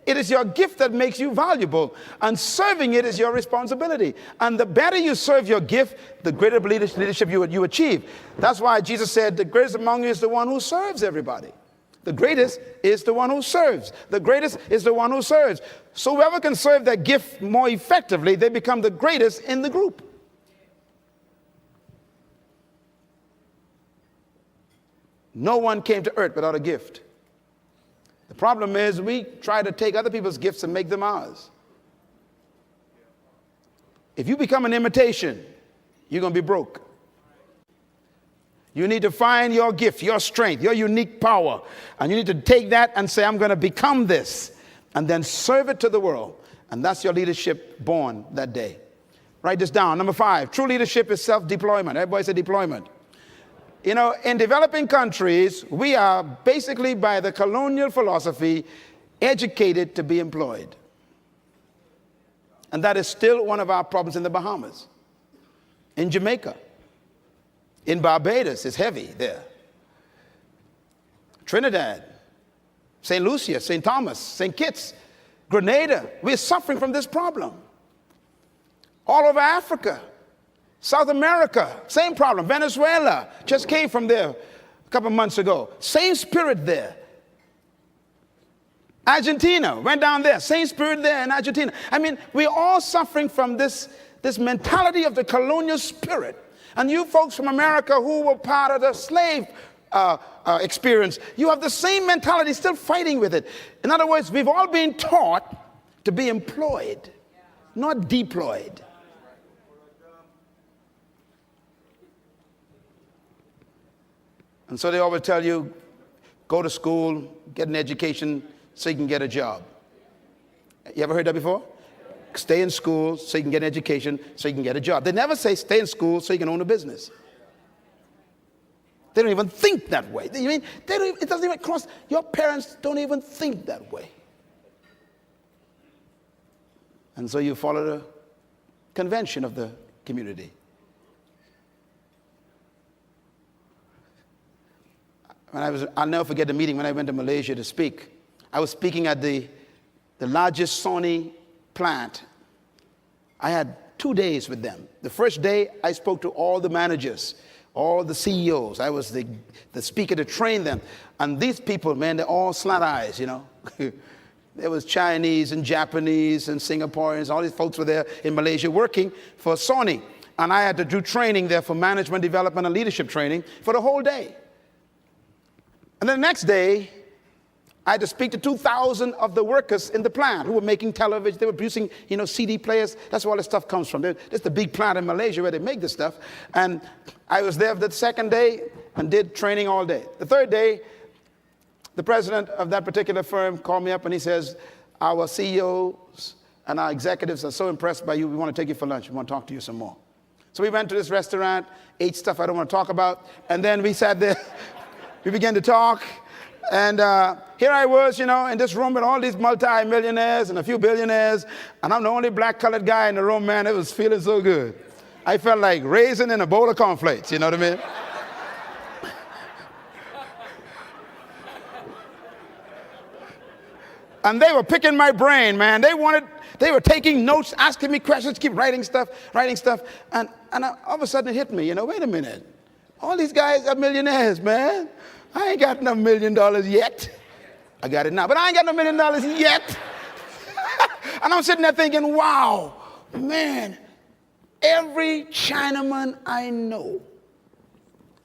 It is your gift that makes you valuable, and serving it is your responsibility. And the better you serve your gift, the greater leadership you achieve. That's why Jesus said, the greatest among you is the one who serves everybody. The greatest is the one who serves. The greatest is the one who serves. So whoever can serve that gift more effectively, they become the greatest in the group. No one came to earth without a gift. The problem is we try to take other people's gifts and make them ours. If you become an imitation, you're going to be broke. You need to find your gift, your strength, your unique power. And you need to take that and say, I'm going to become this. And then serve it to the world. And that's your leadership born that day. Write this down. Number 5, true leadership is self-deployment. Everybody say deployment. You know, in developing countries, we are basically, by the colonial philosophy, educated to be employed. And that is still one of our problems in the Bahamas. In Jamaica. In Barbados, it's heavy there. Trinidad, St. Lucia, St. Thomas, St. Kitts, Grenada, we're suffering from this problem. All over Africa, South America, same problem. Venezuela, just came from there a couple months ago. Same spirit there. Argentina, went down there, same spirit there in Argentina. I mean, we're all suffering from this mentality of the colonial spirit. And you folks from America who were part of the slave experience, you have the same mentality, still fighting with it. In other words, we've all been taught to be employed, not deployed. And so they always tell you, go to school, get an education so you can get a job. You ever heard that before? Stay in school so you can get an education so you can get a job. They never say stay in school so you can own a business. They don't even think that way. You mean, it doesn't even cross, your parents don't even think that way. And so you follow the convention of the community. I'll never forget the meeting when I went to Malaysia to speak. I was speaking at the largest Sony plant. I had 2 days with them. The first day, I spoke to all the managers, all the CEOs. I was the speaker to train them. And these people, man, they're all slant eyes, you know. There was Chinese and Japanese and Singaporeans. All these folks were there in Malaysia working for Sony. And I had to do training there for management development and leadership training for the whole day. And then the next day, I had to speak to 2,000 of the workers in the plant who were making television. They were producing, CD players. That's where all this stuff comes from. There's the big plant in Malaysia where they make this stuff. And I was there the second day and did training all day. The third day, the president of that particular firm called me up and he says, our CEOs and our executives are so impressed by you, we want to take you for lunch. We want to talk to you some more. So we went to this restaurant, ate stuff I don't want to talk about, and then we sat there. We began to talk, and here I was, in this room with all these multi-millionaires and a few billionaires, and I'm the only black-colored guy in the room, man. It was feeling so good. I felt like raisin in a bowl of cornflakes, you know what I mean? And they were picking my brain, man. They were taking notes, asking me questions, keep writing stuff, and all of a sudden it hit me, wait a minute. All these guys are millionaires, man. I ain't got no $1 million yet. I got it now, but I ain't got no $1 million yet. And I'm sitting there thinking, wow, man, every Chinaman I know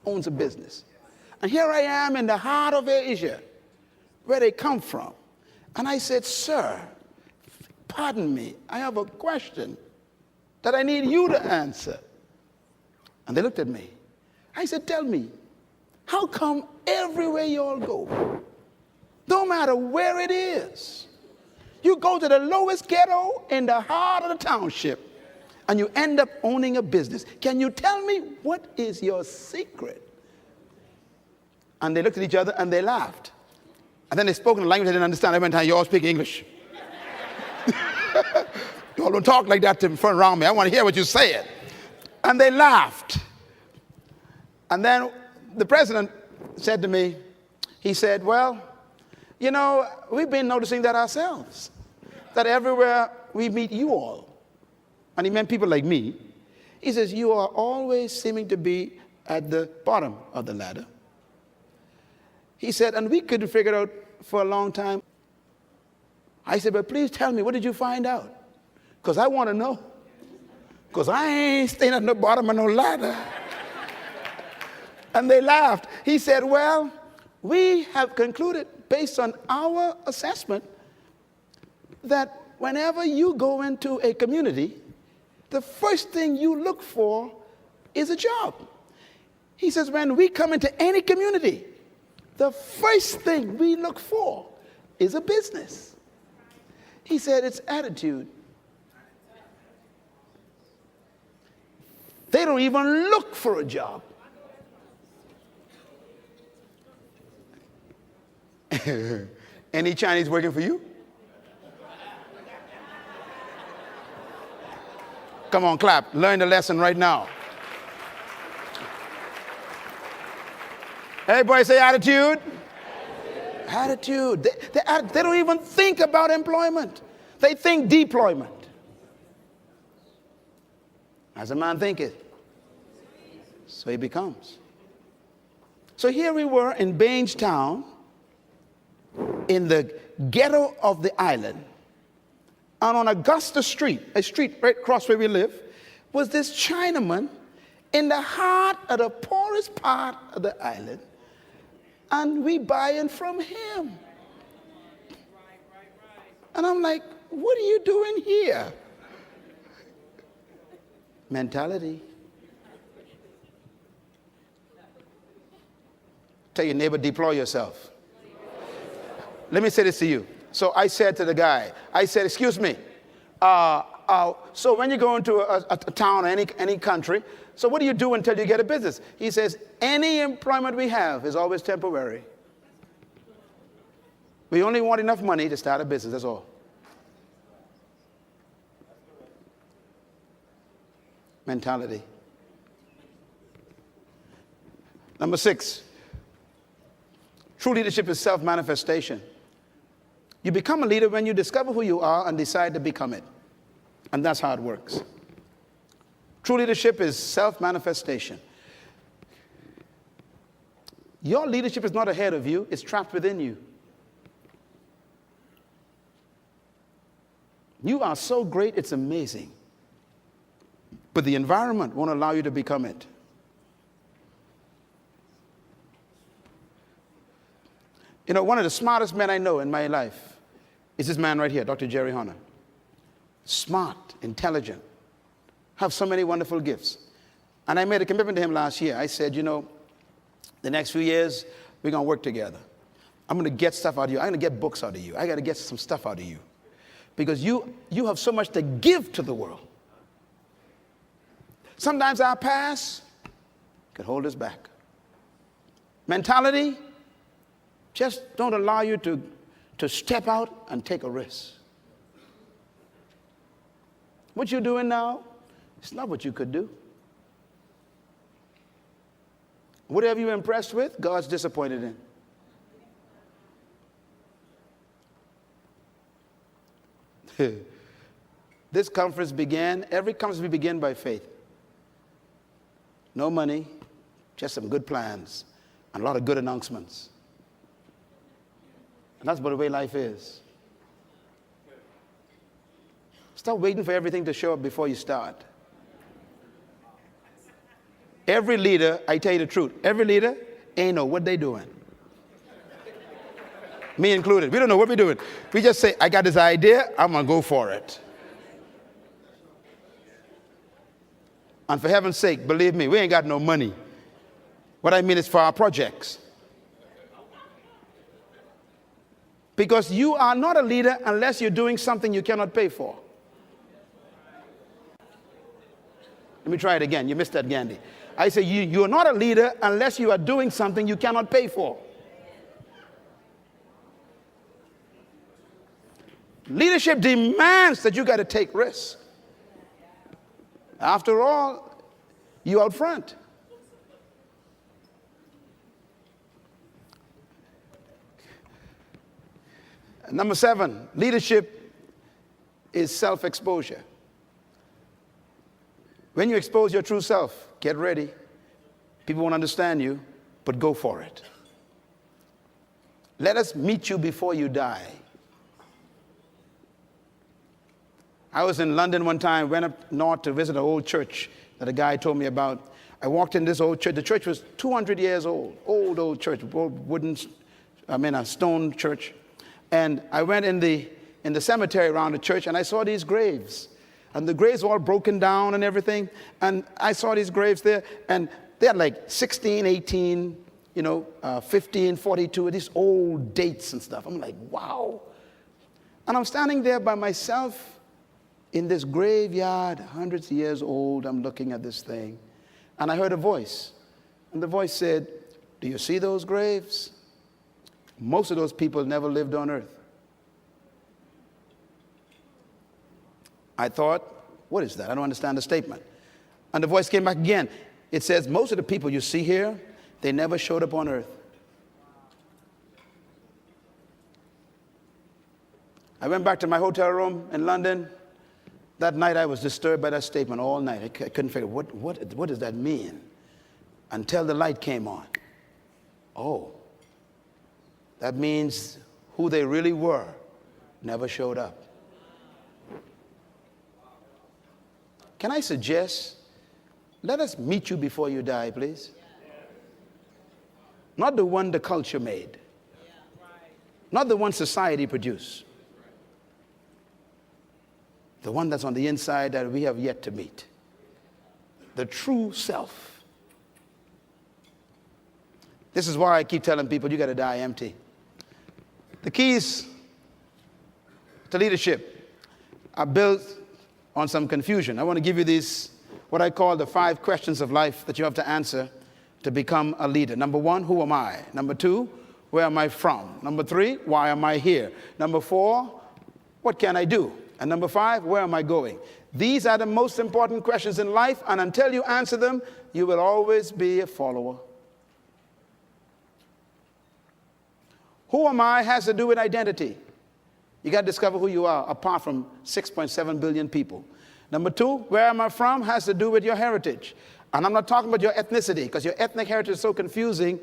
owns a business. And here I am in the heart of Asia, where they come from. And I said, sir, pardon me, I have a question that I need you to answer. And they looked at me. I said, tell me, how come everywhere you all go, no matter where it is, you go to the lowest ghetto in the heart of the township and you end up owning a business? Can you tell me what is your secret? And they looked at each other and they laughed. And then they spoke in a language I didn't understand. I went, you all speak English. You all don't talk like that in front around me. I want to hear what you're saying. And they laughed. And then the president said to me, he said, well, we've been noticing that ourselves, that everywhere we meet you all, and he meant people like me, he says, you are always seeming to be at the bottom of the ladder. He said, and we couldn't figure it out for a long time. I said, but please tell me, what did you find out? Because I want to know. Because I ain't staying at the bottom of no ladder. And they laughed. He said, well, we have concluded, based on our assessment, that whenever you go into a community, the first thing you look for is a job. He says, when we come into any community, the first thing we look for is a business. He said, it's attitude. They don't even look for a job. Any Chinese working for you? Come on, clap. Learn the lesson right now. Everybody say attitude. Attitude. They don't even think about employment. They think deployment. As a man thinketh, so he becomes. So here we were in Bangetown, in the ghetto of the island. And on Augusta Street, a street right across where we live, was this Chinaman in the heart of the poorest part of the island. And we buying from him. And I'm like, what are you doing here? Mentality. Tell your neighbor, deploy yourself. Let me say this to you. So I said to the guy, I said, excuse me, so when you go into a town or any country, so what do you do until you get a business? He says, any employment we have is always temporary. We only want enough money to start a business, that's all. Mentality. Number 6, true leadership is self-manifestation. You become a leader when you discover who you are and decide to become it. And that's how it works. True leadership is self-manifestation. Your leadership is not ahead of you, it's trapped within you. You are so great, it's amazing. But the environment won't allow you to become it. You know, one of the smartest men I know in my life is this man right here, Dr. Jerry Hunter. Smart, intelligent, have so many wonderful gifts. And I made a commitment to him last year. I said, you know, the next few years, we're going to work together. I'm going to get stuff out of you. I'm going to get books out of you. I got to get some stuff out of you. Because you have so much to give to the world. Sometimes our past could hold us back. Mentality, just don't allow you to step out and take a risk. What you're doing now, it's not what you could do. Whatever you're impressed with, God's disappointed in. This conference began, every conference we begin by faith. No money, just some good plans and a lot of good announcements. And that's the way life is. Stop waiting for everything to show up before you start. Every leader, I tell you the truth, every leader ain't know what they doing. Me included. We don't know what we're doing. We just say, I got this idea, I'm going to go for it. And for heaven's sake, believe me, we ain't got no money. What I mean is for our projects. Because you are not a leader unless you're doing something you cannot pay for. Let me try it again. You missed that, Gandhi. I say you're not a leader unless you are doing something you cannot pay for. Leadership demands that you got to take risks. After all, you out front. Number 7, leadership is self-exposure. When you expose your true self, get ready. People won't understand you, but go for it. Let us meet you before you die. I was in London one time, went up north to visit an old church that a guy told me about. I walked in this old church. The church was 200 years old, old church, a stone church. And I went in the cemetery around the church, and I saw these graves. And the graves were all broken down and everything. And I saw these graves there, and they had like 16, 18, 15, 42, these old dates and stuff. I'm like, wow. And I'm standing there by myself in this graveyard, hundreds of years old. I'm looking at this thing. And I heard a voice. And the voice said, do you see those graves? Most of those people never lived on earth. I thought, what is that? I don't understand the statement. And the voice came back again. It says, most of the people you see here, they never showed up on earth. I went back to my hotel room in London. That night I was disturbed by that statement all night. I couldn't figure, what does that mean? Until the light came on. Oh, that means who they really were never showed up. Can I suggest, let us meet you before you die, please? Not the one the culture made. Not the one society produced. The one that's on the inside that we have yet to meet. The true self. This is why I keep telling people you got to die empty. The keys to leadership are built on some confusion. I want to give you these, what I call the 5 questions of life that you have to answer to become a leader. Number 1, who am I? Number 2, where am I from? Number 3, why am I here? Number 4, what can I do? And number 5, where am I going? These are the most important questions in life, and until you answer them, you will always be a follower. Who am I has to do with identity. You got to discover who you are, apart from 6.7 billion people. Number 2, where am I from has to do with your heritage. And I'm not talking about your ethnicity, because your ethnic heritage is so confusing.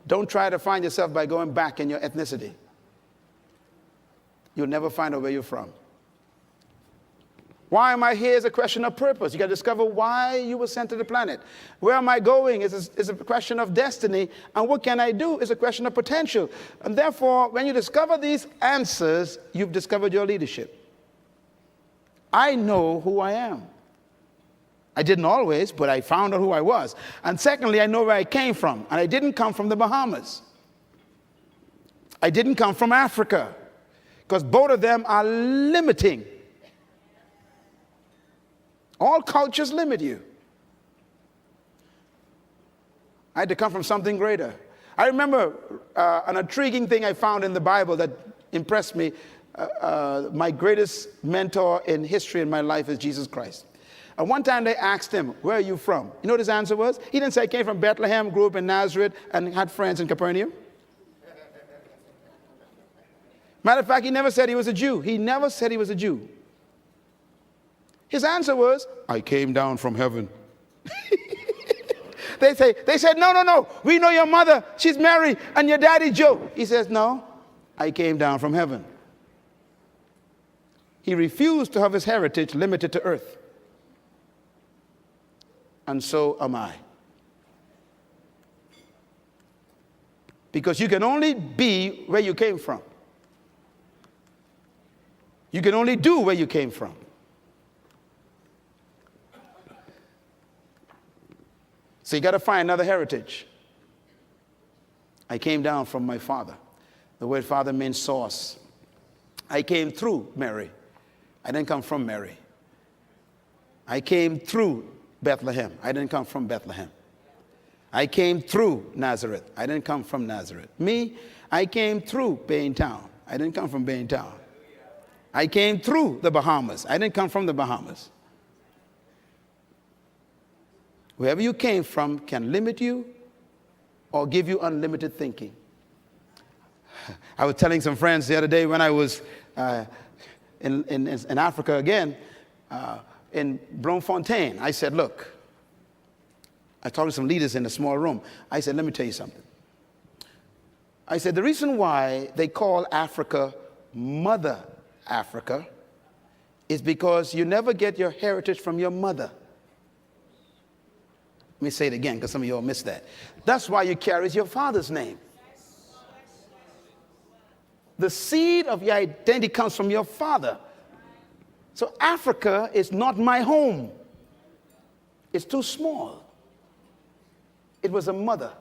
Don't try to find yourself by going back in your ethnicity. You'll never find out where you're from. Why am I here is a question of purpose. You got to discover why you were sent to the planet. Where am I going is a question of destiny. And what can I do is a question of potential. And therefore, when you discover these answers, you've discovered your leadership. I know who I am. I didn't always, but I found out who I was. And secondly, I know where I came from. And I didn't come from the Bahamas. I didn't come from Africa. Because both of them are limiting. All cultures limit you. I had to come from something greater. I remember an intriguing thing I found in the Bible that impressed me. My greatest mentor in history in my life is Jesus Christ. And one time they asked him, where are you from? You know what his answer was? He didn't say I came from Bethlehem, grew up in Nazareth, and had friends in Capernaum. Matter of fact, he never said he was a Jew. He never said he was a Jew. His answer was, I came down from heaven. They said, no. We know your mother. She's Mary, and your daddy Joe. He says, no, I came down from heaven. He refused to have his heritage limited to earth. And so am I. Because you can only be where you came from. You can only do where you came from. So you got to find another heritage. I came down from my father. The word father means source. I came through Mary. I didn't come from Mary. I came through Bethlehem. I didn't come from Bethlehem. I came through Nazareth. I didn't come from Nazareth. Me, I came through Baintown. I didn't come from Baintown. I came through the Bahamas. I didn't come from the Bahamas. Wherever you came from can limit you or give you unlimited thinking. I was telling some friends the other day when I was in Africa again, in Bloemfontein. I said, look, I talked to some leaders in a small room. I said, let me tell you something. I said, the reason why they call Africa Mother Africa is because you never get your heritage from your mother. Let me say it again because some of you all missed that. That's why you carry your father's name. The seed of your identity comes from your father. So Africa is not my home. It's too small. It was a mother.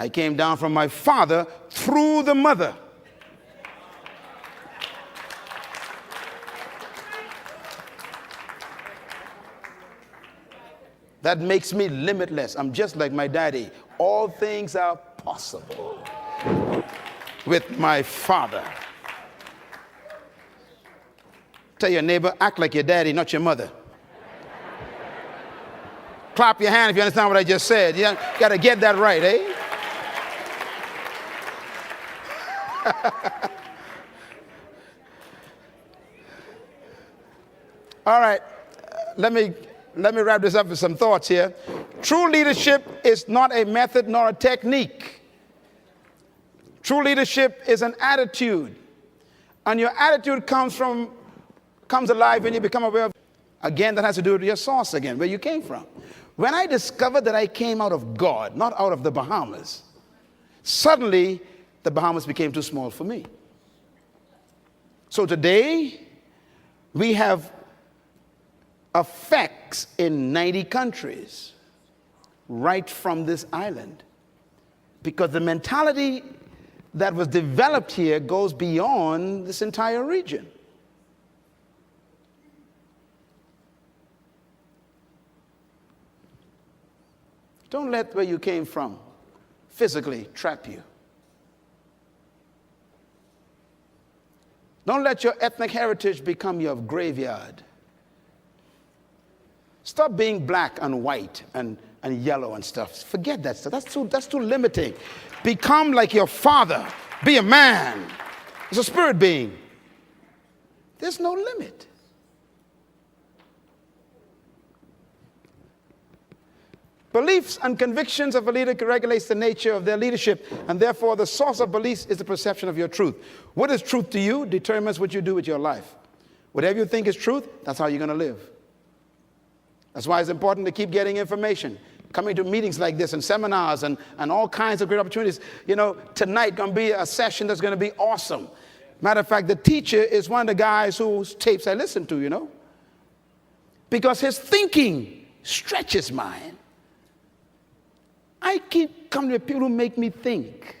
I came down from my father through the mother. That makes me limitless. I'm just like my daddy. All things are possible with my father. Tell your neighbor, act like your daddy, not your mother. Clap your hand if you understand what I just said. You got to get that right, eh? All right, let me wrap this up with some thoughts here. True leadership is not a method nor a technique. True leadership is an attitude. And your attitude comes alive when you become aware of. Again, that has to do with your source again, where you came from. When I discovered that I came out of God, not out of the Bahamas, suddenly the Bahamas became too small for me. So today, we have effects in 90 countries right from this island, because the mentality that was developed here goes beyond this entire region. Don't let where you came from physically trap you. Don't let your ethnic heritage become your graveyard. Stop being black and white and yellow and stuff. Forget that stuff. That's too limiting. Become like your father. Be a man. It's a spirit being. There's no limit. Beliefs and convictions of a leader regulates the nature of their leadership, and therefore the source of beliefs is the perception of your truth. What is truth to you determines what you do with your life. Whatever you think is truth, that's how you're going to live. That's why it's important to keep getting information, coming to meetings like this and seminars and all kinds of great opportunities. You know, tonight going to be a session that's going to be awesome. Matter of fact, the teacher is one of the guys whose tapes I listen to, you know, because his thinking stretches mine. I keep coming to people who make me think.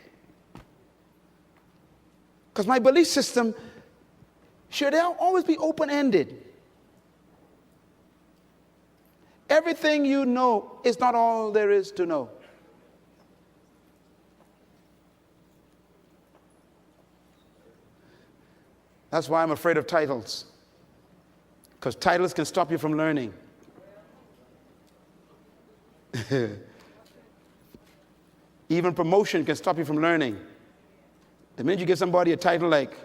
Because my belief system should always be open-ended. Everything you know is not all there is to know. That's why I'm afraid of titles. Because titles can stop you from learning. Even promotion can stop you from learning. The minute you give somebody a title like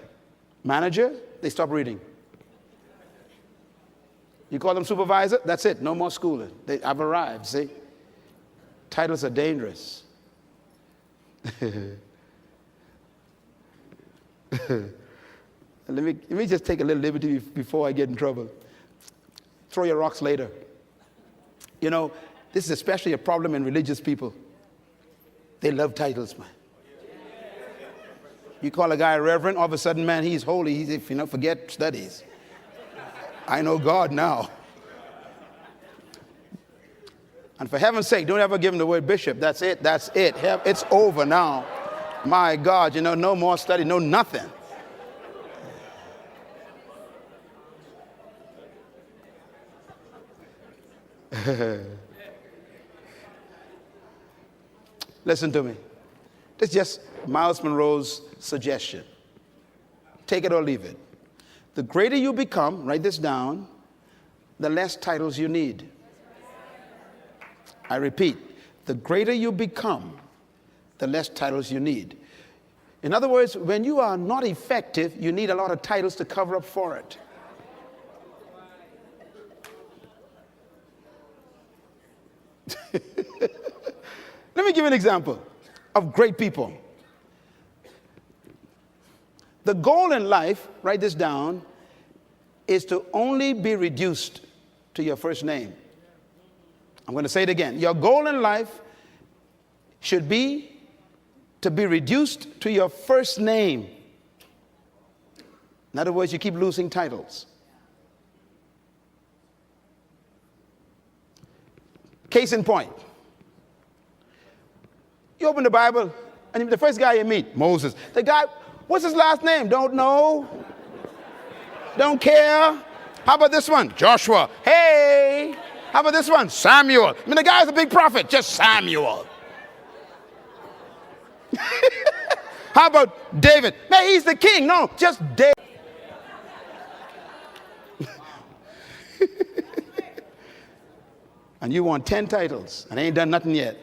manager, they stop reading. You call them supervisor, that's it, no more schooling. I've arrived, see? Titles are dangerous. Let me just take a little liberty before I get in trouble. Throw your rocks later. You know, this is especially a problem in religious people. They love titles, man. You call a guy a reverend, all of a sudden, man, he's holy. He's, if you know, forget studies. I know God now. And for heaven's sake, don't ever give him the word bishop. That's it. That's it. It's over now. My God, you know, no more study, no nothing. Listen to me. This is just Myles Munroe's suggestion. Take it or leave it. The greater you become, write this down, the less titles you need. I repeat, the greater you become, the less titles you need. In other words, when you are not effective, you need a lot of titles to cover up for it. Let me give you an example of great people. The goal in life, write this down, is to only be reduced to your first name. I'm going to say it again. Your goal in life should be to be reduced to your first name. In other words, you keep losing titles. Case in point. You open the Bible, and the first guy you meet, Moses. The guy, what's his last name? Don't know. Don't care. How about this one? Joshua. Hey. How about this one? Samuel. I mean, the guy's a big prophet. Just Samuel. How about David? Man, he's the king. No, just David. And you want 10 titles and ain't done nothing yet.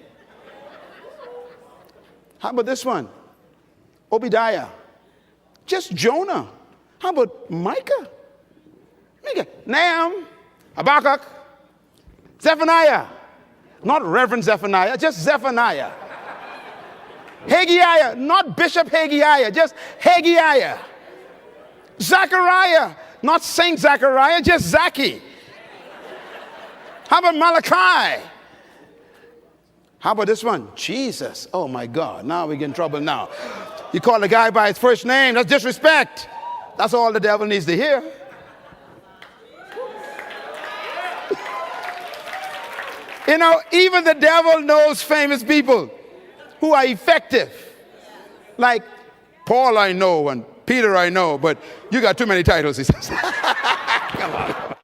How about this one? Obadiah. Just Jonah. How about Micah? Nahum, Habakkuk, Zephaniah. Not Reverend Zephaniah, just Zephaniah. Haggai, not Bishop Haggai, just Haggai. Zechariah, not Saint Zechariah, just Zacchaeus. How about Malachi? How about this one? Jesus. Oh my God, now we get in trouble now. You call the guy by his first name, that's disrespect. That's all the devil needs to hear. You know, even the devil knows famous people who are effective. Like Paul I know and Peter I know, but you got too many titles, he says. Come on.